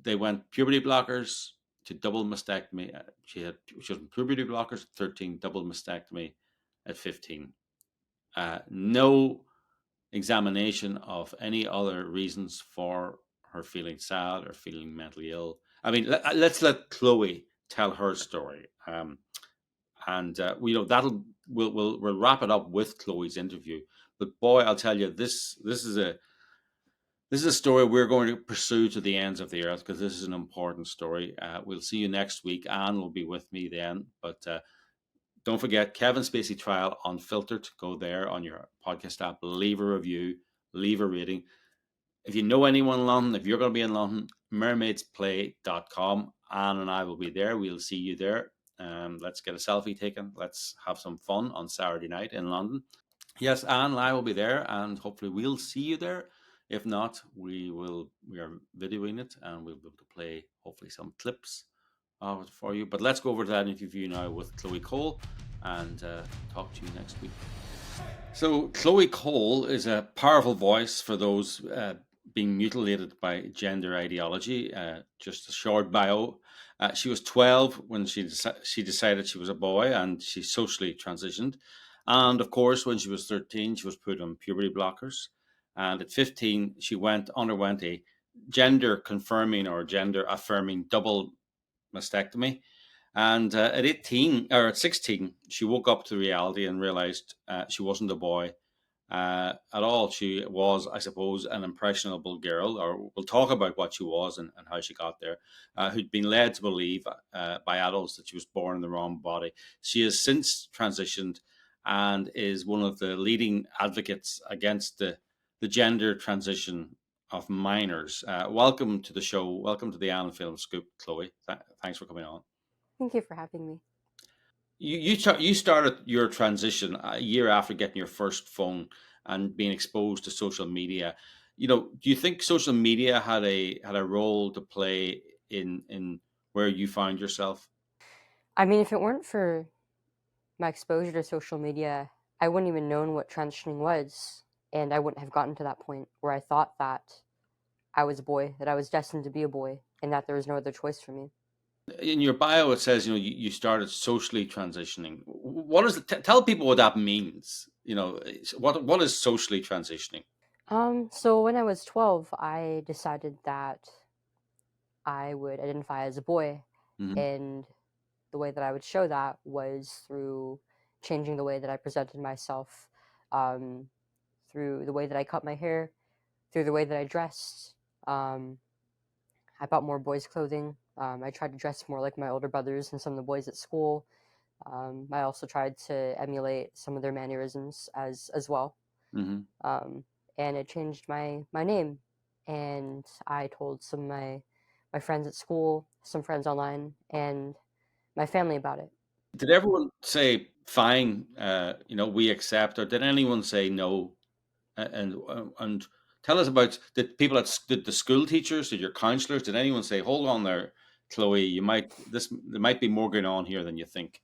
they went puberty blockers to double mastectomy. She was on puberty blockers at 13, double mastectomy at 15. No examination of any other reasons for her feeling sad or feeling mentally ill. I mean, let's let Chloe tell her story, and we'll wrap it up with Chloe's interview. But boy, I'll tell you, this is a story we're going to pursue to the ends of the earth, because this is an important story. We'll see you next week. Anne will be with me then, but don't forget, Kevin Spacey Trial, Unfiltered. Go there on your podcast app, leave a review, leave a rating. If you know anyone in London, if you're going to be in London, mermaidsplay.com. Anne and I will be there. We'll see you there. Let's get a selfie taken. Let's have some fun on Saturday night in London. Yes, Anne and I will be there, and hopefully we'll see you there. If not, we are videoing it, and we'll be able to play hopefully some clips of it for you. But let's go over to that interview now with Chloe Cole, and talk to you next week. So Chloe Cole is a powerful voice for those being mutilated by gender ideology. Just a short bio. She was 12 when she decided she was a boy, and she socially transitioned. And of course, when she was 13, she was put on puberty blockers. And at 15, she underwent a gender confirming or gender affirming double mastectomy. And at 16, she woke up to reality and realized she wasn't a boy at all. She was, I suppose, an impressionable girl, or we'll talk about what she was and how she got there, who'd been led to believe by adults that she was born in the wrong body. She has since transitioned and is one of the leading advocates against the gender transition of minors. Welcome to the show. Welcome to the Anne Film Scoop, Chloe. Thanks for coming on. Thank you for having me. You started your transition a year after getting your first phone and being exposed to social media. Do you think social media had a role to play in where you found yourself? I mean, if it weren't for my exposure to social media, I wouldn't even known what transitioning was, and I wouldn't have gotten to that point where I thought that I was a boy, that I was destined to be a boy, and that there was no other choice for me. In your bio, it says you started socially transitioning. What is tell people what that means? What is socially transitioning? So when I was 12, I decided that I would identify as a boy. Mhm. And the way that I would show that was through changing the way that I presented myself, through the way that I cut my hair, through the way that I dressed. I bought more boys' clothing. I tried to dress more like my older brothers and some of the boys at school. I also tried to emulate some of their mannerisms as well. Mhm. And it changed my name. And I told some of my friends at school, some friends online, and my family about it. Did everyone say fine? We accept, or did anyone say no? And tell us about did people did the school teachers, did your counselors, did anyone say, hold on there, Chloe, there might be more going on here than you think?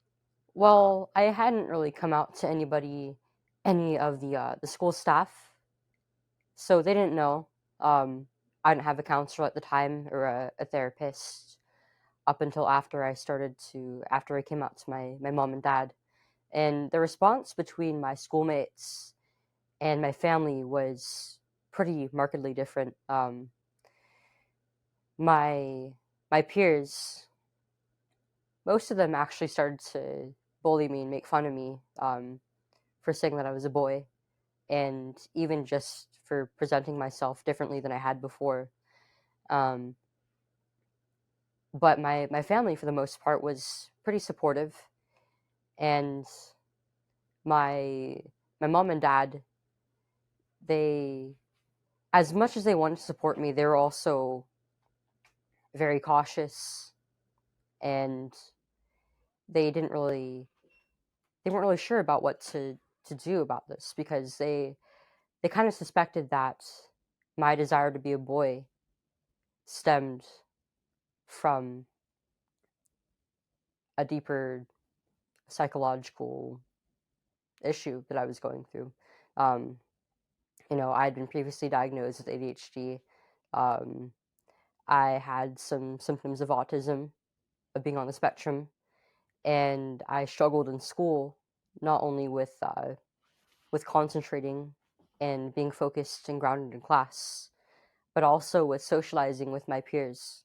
Well, I hadn't really come out to anybody, any of the school staff, so they didn't know. I didn't have a counselor at the time or a therapist up until after I came out to my mom and dad. And the response between my schoolmates and my family was pretty markedly different. My peers, most of them actually started to bully me and make fun of me for saying that I was a boy, and even just for presenting myself differently than I had before. But my family, for the most part, was pretty supportive, and my mom and dad, they, as much as they wanted to support me, they were also very cautious, and they didn't really they weren't really sure about what to do about this, because they kind of suspected that my desire to be a boy stemmed from a deeper psychological issue that I was going through. I had been previously diagnosed with ADHD. I had some symptoms of autism, of being on the spectrum, and I struggled in school, not only with concentrating and being focused and grounded in class, but also with socializing with my peers.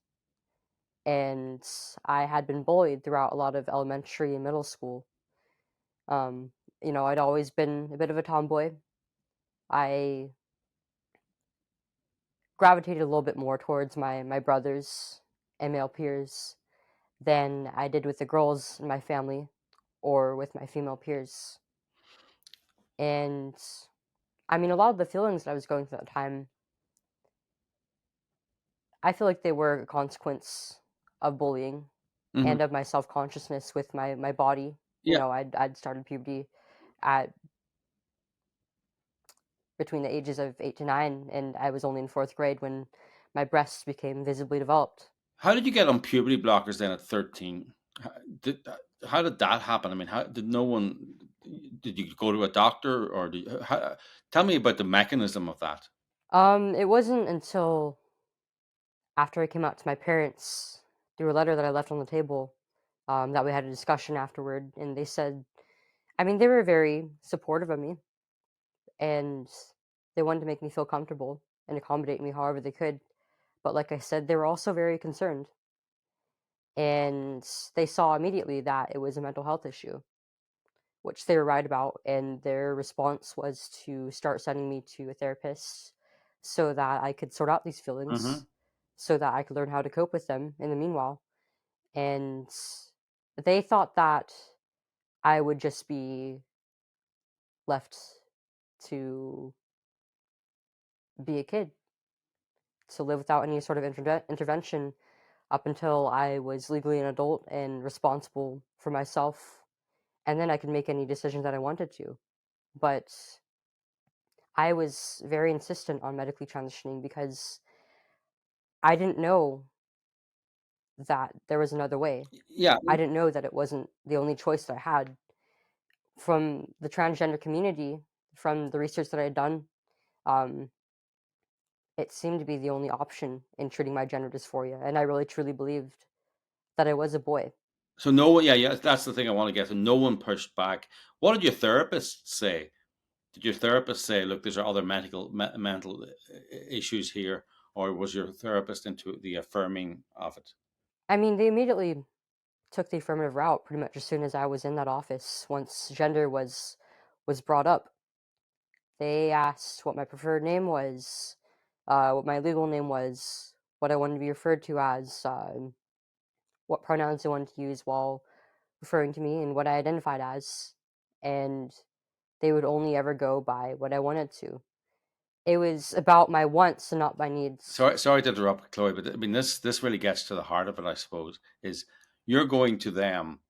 And I had been bullied throughout a lot of elementary and middle school. I'd always been a bit of a tomboy. I gravitated a little bit more towards my brothers and male peers than I did with the girls in my family or with my female peers. And I mean, a lot of the feelings that I was going through at the time, I feel like they were a consequence of bullying and of my self-consciousness with my body. Yeah. I'd started puberty at between the ages of 8 to 9, and I was only in 4th grade when my breasts became visibly developed. How did you get on puberty blockers then at 13? How did that happen? I mean, did you go to a doctor, or tell me about the mechanism of that? It wasn't until after I came out to my parents through a letter that I left on the table, that we had a discussion afterward, and they said, I mean, they were very supportive of me, and they wanted to make me feel comfortable and accommodate me however they could. But like I said, they were also very concerned, and they saw immediately that it was a mental health issue, which they were right about, and their response was to start sending me to a therapist so that I could sort out these feelings, so that I could learn how to cope with them in the meanwhile. And they thought that I would just be left to be a kid, to live without any sort of intervention up until I was legally an adult and responsible for myself, and then I could make any decisions that I wanted to. But I was very insistent on medically transitioning because I didn't know that there was another way. Yeah. I didn't know that it wasn't the only choice that I had. From the transgender community, from the research that I had done, it seemed to be the only option in treating my gender dysphoria, and I really truly believed that I was a boy. So no one, yeah, that's the thing I want to get to. No one pushed back. What did your therapist say? Did your therapist say, "Look, these are other mental issues here," or was your therapist into the affirming of it? I mean, they immediately took the affirmative route pretty much as soon as I was in that office. Once gender was brought up, they asked what my preferred name was, what my legal name was, what I wanted to be referred to as, what pronouns I wanted to use while referring to me, and what I identified as. And they would only ever go by what I wanted to. It was about my wants and not my needs. Sorry to interrupt, Chloe, but I mean this really gets to the heart of it, I suppose. Is you're going to them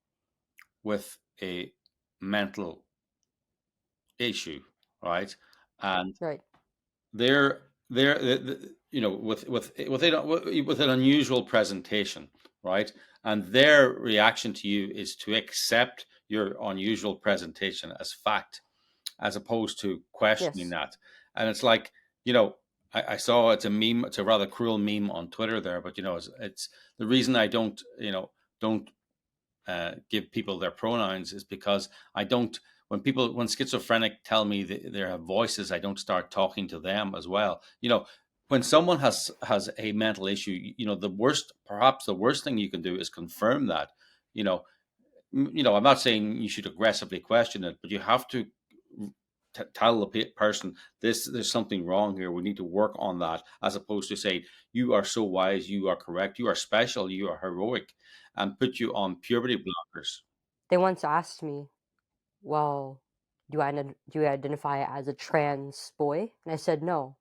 with a mental issue, right? And Right. they're with an unusual presentation, right? And their reaction to you is to accept your unusual presentation as fact, as opposed to questioning Yes. that. And it's like, I saw, it's a meme, it's a rather cruel meme on Twitter there, but it's the reason I don't give people their pronouns is because I don't. When schizophrenic tell me they have voices, I don't start talking to them as well. When someone has a mental issue, perhaps the worst thing you can do is confirm that. I'm not saying you should aggressively question it, but you have to tell the person there's something wrong here. We need to work on that, as opposed to say you are so wise, you are correct, you are special, you are heroic, and put you on puberty blockers. They once asked me, well, do you identify as a trans boy? And I said, no,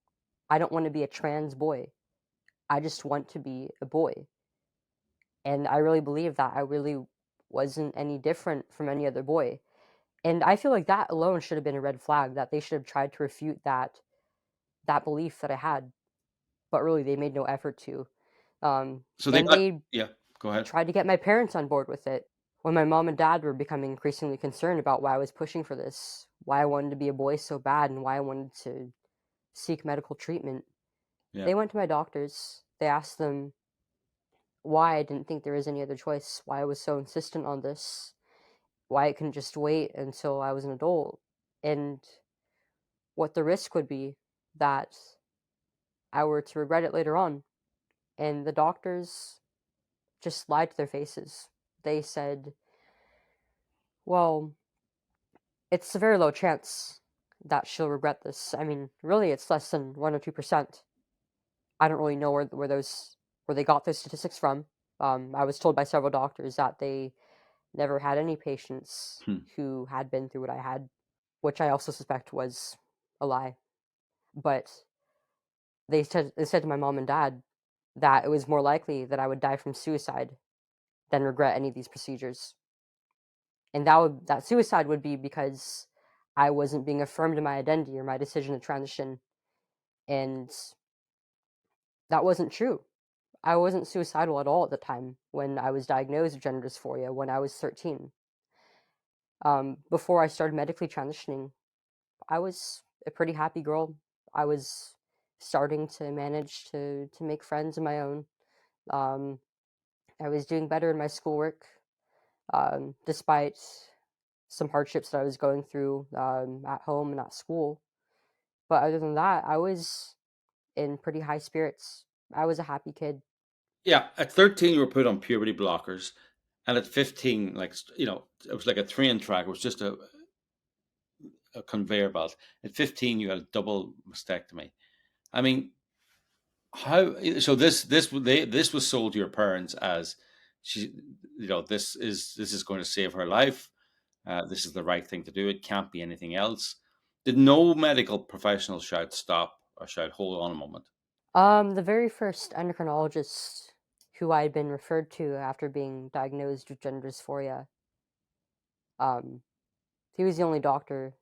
I don't want to be a trans boy. I just want to be a boy. And I really believe that I really wasn't any different from any other boy. And I feel like that alone should have been a red flag, that they should have tried to refute that belief that I had. But really, they made no effort to. So they go ahead. Tried to get my parents on board with it. When my mom and dad were becoming increasingly concerned about why I was pushing for this, why I wanted to be a boy so bad, and why I wanted to seek medical treatment, they went to my doctors. They asked them why I didn't think there was any other choice, why I was so insistent on this, why I couldn't just wait until I was an adult, and what the risk would be that I were to regret it later on. And the doctors just lied to their faces. They said, well, it's a very low chance that she'll regret this. I mean, really, it's less than 1 or 2%. I don't really know where they got those statistics from. I was told by several doctors that they never had any patients who had been through what I had, which I also suspect was a lie. But they said to my mom and dad that it was more likely that I would die from suicide than regret any of these procedures. And that suicide would be because I wasn't being affirmed in my identity or my decision to transition. And that wasn't true. I wasn't suicidal at all at the time when I was diagnosed with gender dysphoria when I was 13. Before I started medically transitioning, I was a pretty happy girl. I was starting to manage to make friends of my own. I was doing better in my schoolwork, despite some hardships that I was going through at home and at school. But other than that, I was in pretty high spirits. I was a happy kid. Yeah, at 13 you were put on puberty blockers, and at 15, it was like a train track. It was just a conveyor belt. At 15, you had a double mastectomy. I mean, how? So this was sold to your parents as this is going to save her life. This is the right thing to do. It can't be anything else. Did no medical professional shout stop or shout hold on a moment? The very first endocrinologist who I had been referred to after being diagnosed with gender dysphoria, he was the only doctor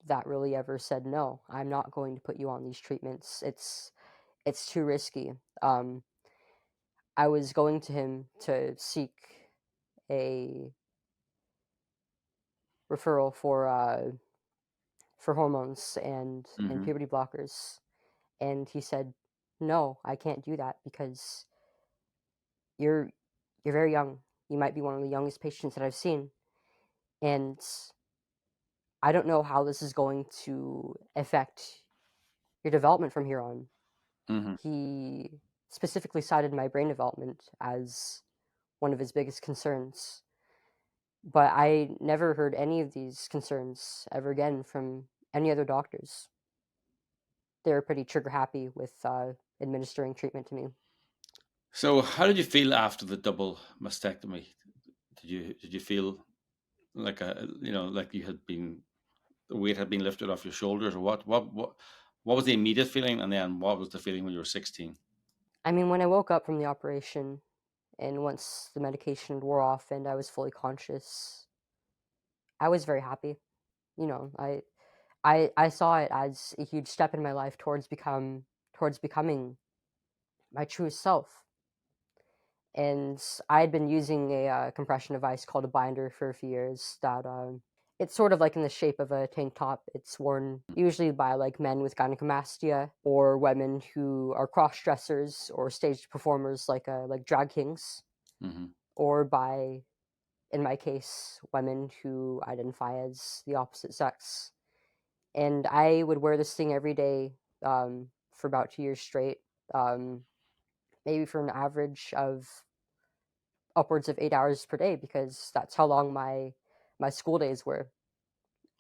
that really ever said, no, I'm not going to put you on these treatments. It's too risky. I was going to him to seek a referral for hormones and puberty blockers, and he said, no, I can't do that because you're very young. You might be one of the youngest patients that I've seen, and I don't know how this is going to affect your development from here on. Mm-hmm. He specifically cited my brain development as one of his biggest concerns. But I never heard any of these concerns ever again from any other doctors. They were pretty trigger happy with administering treatment to me. So, how did you feel after the double mastectomy? Did you feel like like you had been, the weight had been lifted off your shoulders, or what was the immediate feeling, and then what was the feeling when you were 16? I mean, when I woke up from the operation, and once the medication wore off and I was fully conscious, I was very happy. You know, I saw it as a huge step in my life towards becoming my true self. And I had been using a compression device called a binder for a few years. That it's sort of like in the shape of a tank top. It's worn usually by like men with gynecomastia or women who are cross dressers or stage performers like drag kings, Mm-hmm. or by, in my case, women who identify as the opposite sex. And I would wear this thing every day for about 2 years straight, maybe for an average of upwards of 8 hours per day, because that's how long my school days were.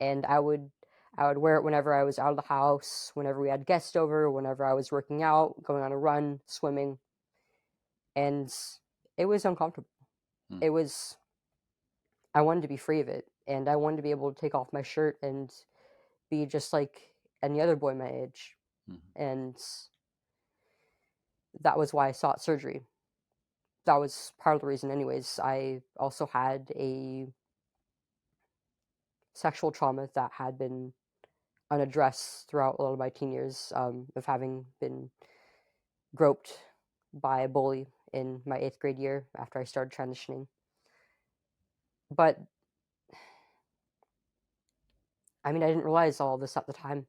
And I would wear it whenever I was out of the house, whenever we had guests over, whenever I was working out, going on a run, swimming. And it was uncomfortable. Mm. It was, I wanted to be free of it, and I wanted to be able to take off my shirt and be just like any other boy my age. Mm-hmm. And that was why I sought surgery. That was part of the reason anyways. I also had a sexual trauma that had been unaddressed throughout a lot of my teen years, of having been groped by a bully in my 8th grade year after I started transitioning. But I mean, I didn't realize all this at the time.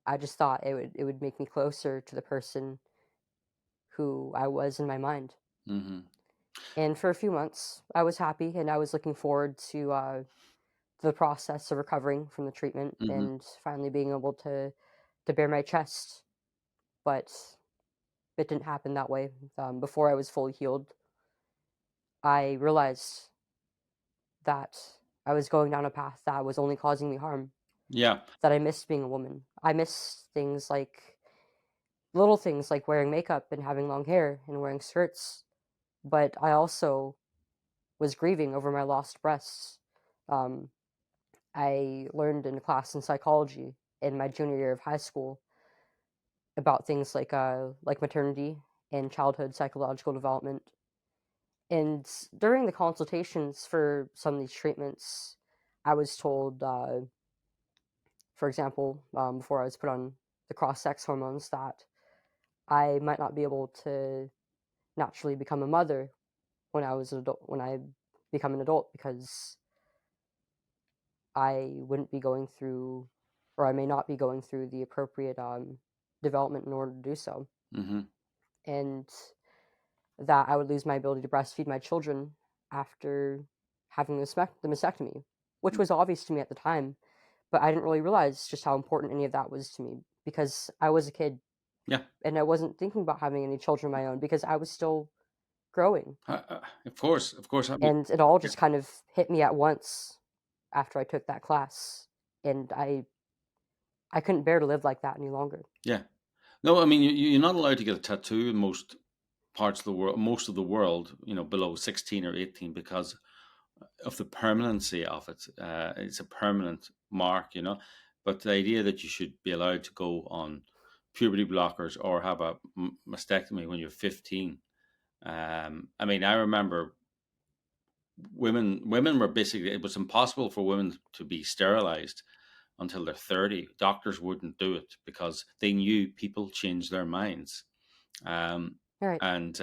I just thought it would make me closer to the person who I was in my mind. Mm-hmm. And for a few months, I was happy, and I was looking forward to the process of recovering from the treatment, Mm-hmm. and finally being able to bare my chest. But it didn't happen that way. Before I was fully healed, I realized that I was going down a path that was only causing me harm. Yeah. That I missed being a woman. I missed things like little things like wearing makeup and having long hair and wearing skirts. But I also was grieving over my lost breasts. I learned in a class in psychology in my junior year of high school about things like maternity and childhood psychological development. And during the consultations for some of these treatments, I was told, for example, before I was put on the cross-sex hormones, that I might not be able to naturally become a mother when I become an adult, because I wouldn't be going through, or I may not be going through the appropriate development in order to do so. Mm-hmm. And that I would lose my ability to breastfeed my children after having the mastectomy, which was obvious to me at the time, but I didn't really realize just how important any of that was to me, because I was a kid. Yeah. And I wasn't thinking about having any children of my own because I was still growing. Of course. And it all just kind of hit me at once after I took that class, and I couldn't bear to live like that any longer. Yeah. No, I mean, you're not allowed to get a tattoo in most parts of the world, below 16 or 18, because of the permanency of it. It's a permanent mark, but the idea that you should be allowed to go on puberty blockers or have a mastectomy when you're 15. I mean, I remember women were basically, it was impossible for women to be sterilized until they're 30. Doctors wouldn't do it because they knew people change their minds. Right. And,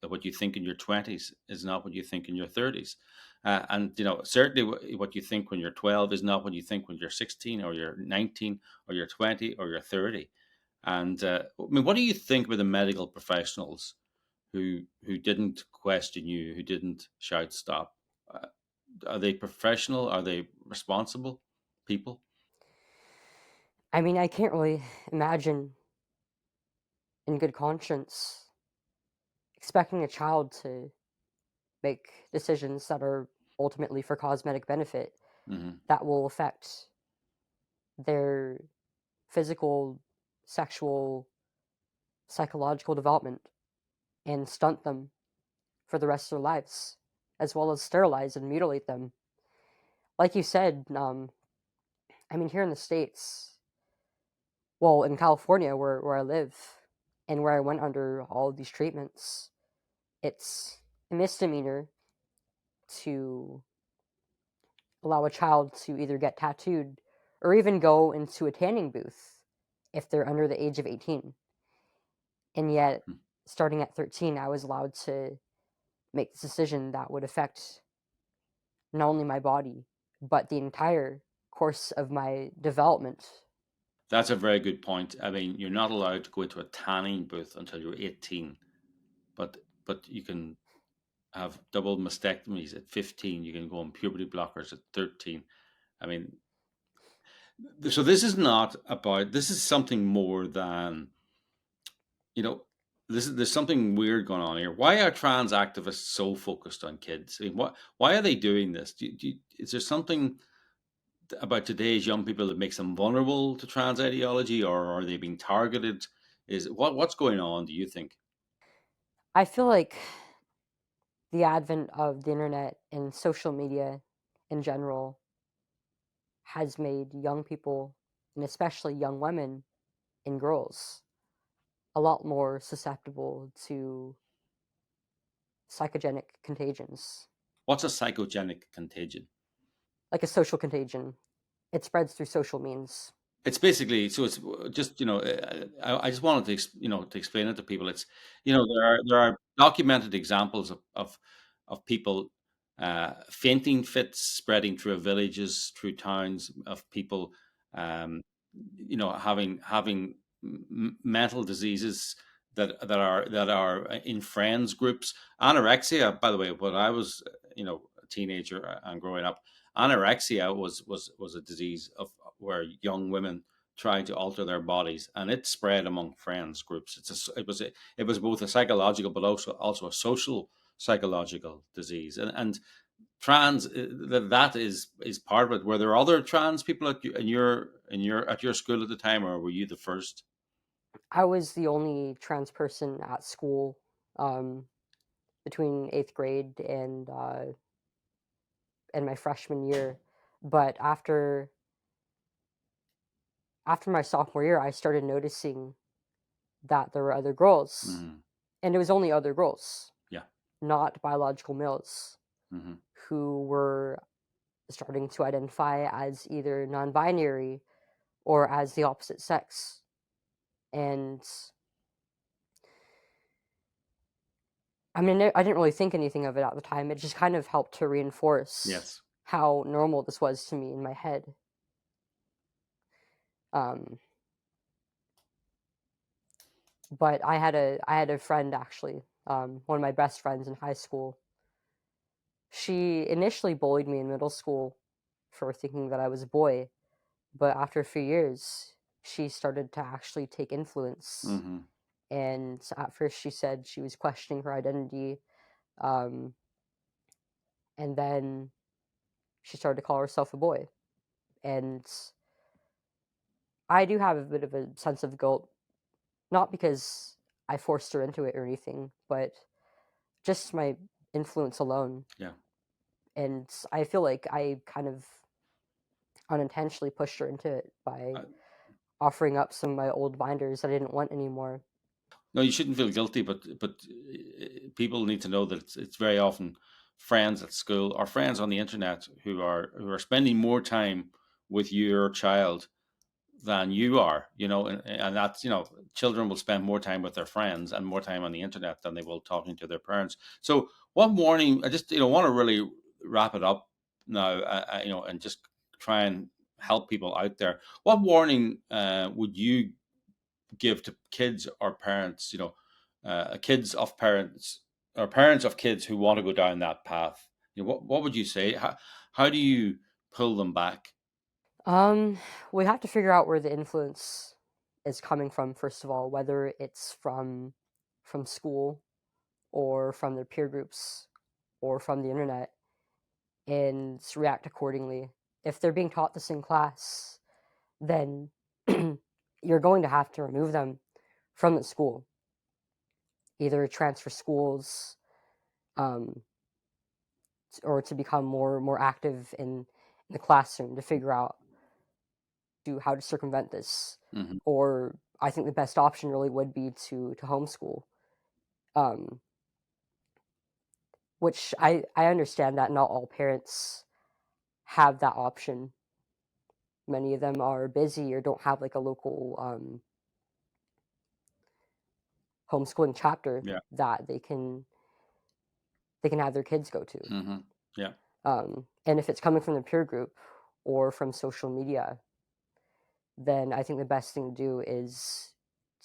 what you think in your 20s is not what you think in your 30s. And, certainly what you think when you're 12 is not what you think when you're 16 or you're 19 or you're 20 or you're 30. And, I mean, what do you think about the medical professionals who didn't question you, who didn't shout stop? Are they professional? Are they responsible people? I mean, I can't really imagine in good conscience, expecting a child to make decisions that are ultimately for cosmetic benefit that will affect their physical, sexual, psychological development and stunt them for the rest of their lives, as well as sterilize and mutilate them. Like you said, here in the States, well, in California, where I live and where I went under all of these treatments, it's a misdemeanor to allow a child to either get tattooed or even go into a tanning booth if they're under the age of 18. And yet, starting at 13, I was allowed to make this decision that would affect not only my body, but the entire course of my development. That's a very good point. I mean, you're not allowed to go into a tanning booth until you're 18, but you can have double mastectomies at 15. You can go on puberty blockers at 13. I mean, so this is not about, this is something more than, there's something weird going on here. Why are trans activists so focused on kids? I mean, why are they doing this? Is there something about today's young people that makes them vulnerable to trans ideology, or are they being targeted? What's going on, do you think? I feel like the advent of the internet and social media in general has made young people, and especially young women and girls, a lot more susceptible to psychogenic contagions. What's a psychogenic contagion? Like a social contagion. It spreads through social means. It's basically, so it's just, I just wanted to explain it to people. It's, there are documented examples of people fainting fits spreading through villages, through towns, of people, having mental diseases that are in friends groups. Anorexia, by the way, when I was, a teenager and growing up, anorexia was a disease of where young women tried to alter their bodies, and it spread among friends groups. It was both a psychological but also a social psychological disease, and trans, that is part of it. Were there other trans people at your school at the time, or were you the first? I was the only trans person at school between 8th grade and my freshman year. But after my sophomore year, I started noticing that there were other girls, and it was only other girls, not biological males, who were starting to identify as either non-binary or as the opposite sex. And I didn't really think anything of it at the time. It just kind of helped to reinforce how normal this was to me in my head. But I had a friend, actually, one of my best friends in high school. She initially bullied me in middle school for thinking that I was a boy, but after a few years, she started to actually take influence. And at first she said she was questioning her identity, and then she started to call herself a boy. And I do have a bit of a sense of guilt, not because I forced her into it or anything, but just my influence alone. Yeah. And I feel like I kind of unintentionally pushed her into it by offering up some of my old binders that I didn't want anymore. No, you shouldn't feel guilty, but people need to know that it's very often friends at school or friends on the internet who are spending more time with your child than you are, and that's, children will spend more time with their friends and more time on the internet than they will talking to their parents. So what warning, I just, want to really wrap it up now, and just try and help people out there. What warning would you give to kids or parents, kids of parents or parents of kids who want to go down that path? What would you say? How do you pull them back? We have to figure out where the influence is coming from, first of all, whether it's from school or from their peer groups or from the internet, and react accordingly. If they're being taught this in class, then you're going to have to remove them from the school, either transfer schools, or to become more active in the classroom to figure out how to circumvent this. Mm-hmm. Or I think the best option really would be to homeschool, which I understand that not all parents have that option. Many of them are busy or don't have like a local homeschooling chapter that they can have their kids go to. Mm-hmm. Yeah. And if it's coming from the peer group or from social media, then I think the best thing to do is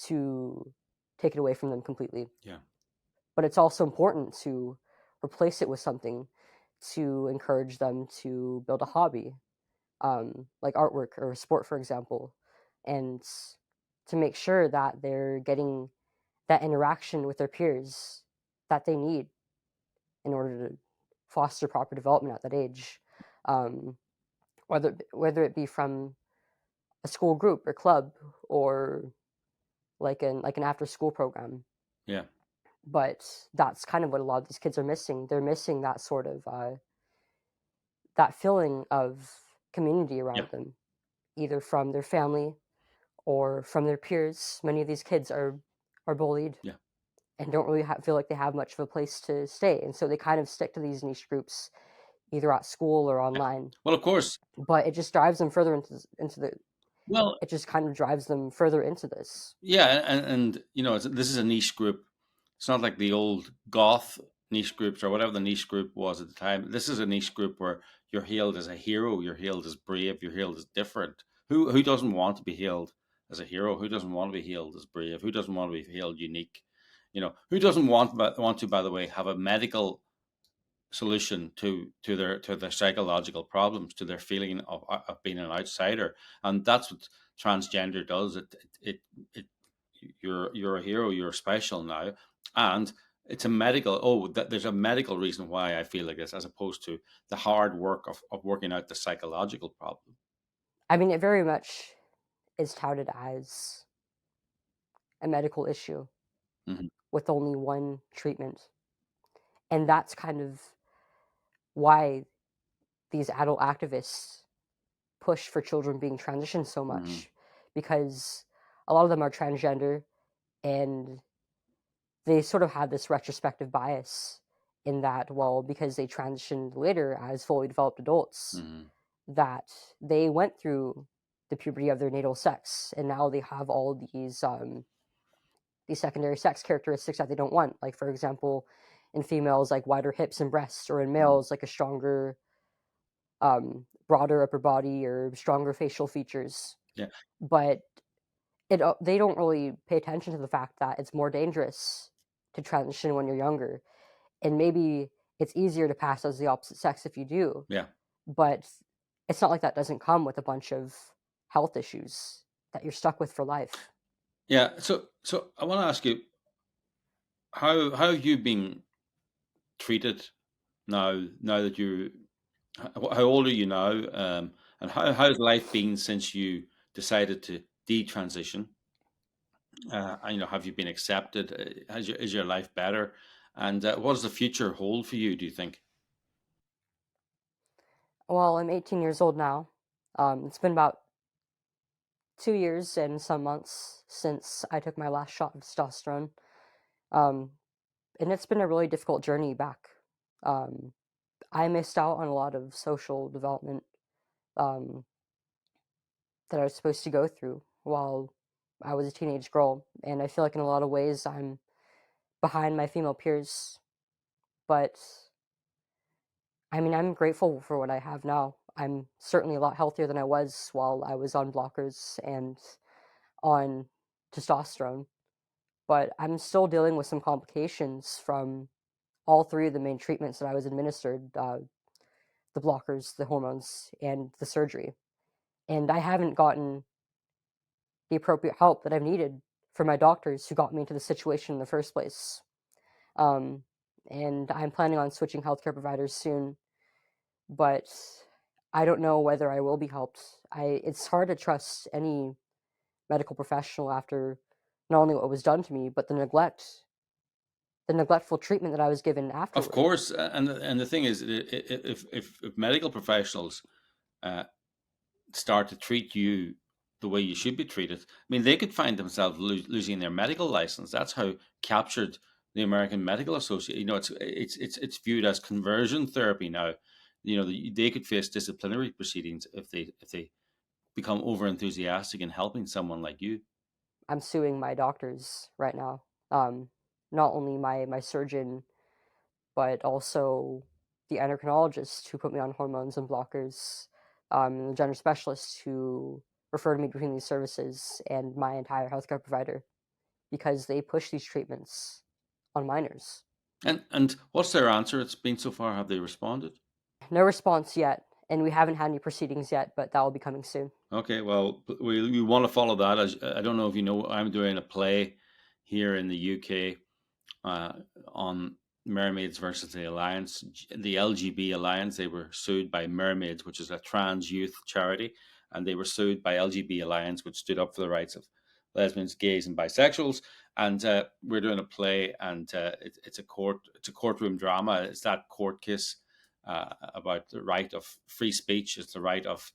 to take it away from them completely. Yeah. But it's also important to replace it with something to encourage them to build a hobby, like artwork or sport, for example, and to make sure that they're getting that interaction with their peers that they need in order to foster proper development at that age, whether it be from a school group or club or like an after school program. Yeah. But that's kind of what a lot of these kids are missing. They're missing that sort of that feeling of community around them, either from their family or from their peers. Many of these kids are bullied and don't really feel like they have much of a place to stay, and so they kind of stick to these niche groups, either at school or online. Well, of course. But it just drives them further into the. Well, it just kind of drives them further into this. Yeah, and this is a niche group. It's not like the old goth niche groups or whatever the niche group was at the time. This is a niche group where you're hailed as a hero, you're hailed as brave, you're hailed as different. Who doesn't want to be hailed as a hero? Who doesn't want to be hailed as brave? Who doesn't want to be hailed unique? Who doesn't want to, by the way, have a medical solution to their psychological problems, to their feeling of being an outsider? And that's what transgender does. It you're a hero, you're special now, and it's a medical. There's a medical reason why I feel like this, as opposed to the hard work of working out the psychological problem. I mean, it very much is touted as a medical issue with only one treatment, and that's kind of why these adult activists push for children being transitioned so much, because a lot of them are transgender and they sort of have this retrospective bias in that, well, because they transitioned later as fully developed adults, that they went through the puberty of their natal sex, and now they have all these secondary sex characteristics that they don't want. Like, for example, in females, like wider hips and breasts, or in males, like a stronger, broader upper body or stronger facial features. Yeah. But they don't really pay attention to the fact that it's more dangerous to transition when you're younger, and maybe it's easier to pass as the opposite sex if you do. Yeah. But it's not like that doesn't come with a bunch of health issues that you're stuck with for life. Yeah. So I want to ask you, how have you been treated now that you? How old are you now? And how's life been since you decided to detransition? Have you been accepted? Is your life better? And what does the future hold for you, do you think? Well, I'm 18 years old now. It's been about 2 years and some months since I took my last shot of testosterone. And it's been a really difficult journey back. I missed out on a lot of social development that I was supposed to go through while I was a teenage girl. And I feel like in a lot of ways I'm behind my female peers. But I mean, I'm grateful for what I have now. I'm certainly a lot healthier than I was while I was on blockers and on testosterone. But I'm still dealing with some complications from all three of the main treatments that I was administered, the blockers, the hormones, and the surgery. And I haven't gotten the appropriate help that I've needed from my doctors who got me into the situation in the first place. And I'm planning on switching healthcare providers soon, but I don't know whether I will be helped. It's hard to trust any medical professional after not only what was done to me, but the neglectful treatment that I was given afterwards. Of course, and the thing is, if medical professionals start to treat you the way you should be treated, I mean, they could find themselves losing their medical license. That's how captured the American Medical Association. You know, it's viewed as conversion therapy now. You know, they could face disciplinary proceedings if they become over enthusiastic in helping someone like you. I'm suing my doctors right now. Not only my surgeon, but also the endocrinologist who put me on hormones and blockers, the gender specialist who referred me between these services, and my entire healthcare provider, because they push these treatments on minors. And what's their answer? It's been so far. Have they responded? No response yet, and we haven't had any proceedings yet, but that will be coming soon. Okay, well, we want to follow that. As I don't know if you know, I'm doing a play here in the UK on Mermaids versus the Alliance, the LGB Alliance. They were sued by Mermaids, which is a trans youth charity, and they were sued by LGB Alliance, which stood up for the rights of lesbians, gays, and bisexuals. And we're doing a play, and it's a courtroom drama. It's that court case about the right of free speech. It's the right of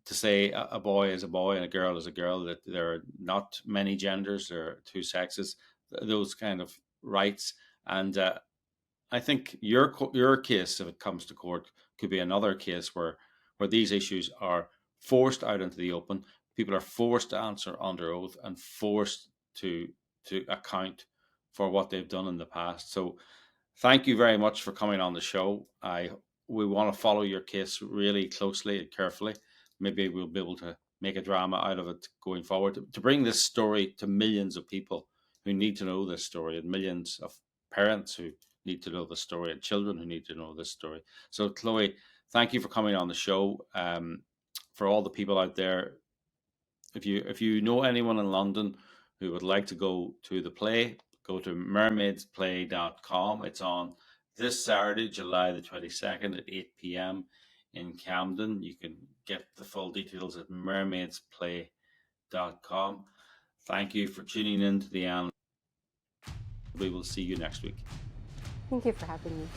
to say a boy is a boy and a girl is a girl, that there are not many genders, there are two sexes, those kind of rights. And I think your case, if it comes to court, could be another case where these issues are forced out into the open. People are forced to answer under oath and forced to account for what they've done in the past. So thank you very much for coming on the show. We want to follow your case really closely and carefully. Maybe we'll be able to make a drama out of it going forward, to bring this story to millions of people who need to know this story, and millions of parents who need to know the story, and children who need to know this story. So Chloe, thank you for coming on the show. For all the people out there, if you know anyone in London who would like to go to the play, go to mermaidsplay.com. It's on this Saturday, July the 22nd at 8 p.m. in Camden. You can get the full details at mermaidsplay.com. Thank you for tuning in to the Anne. We will see you next week. Thank you for having me.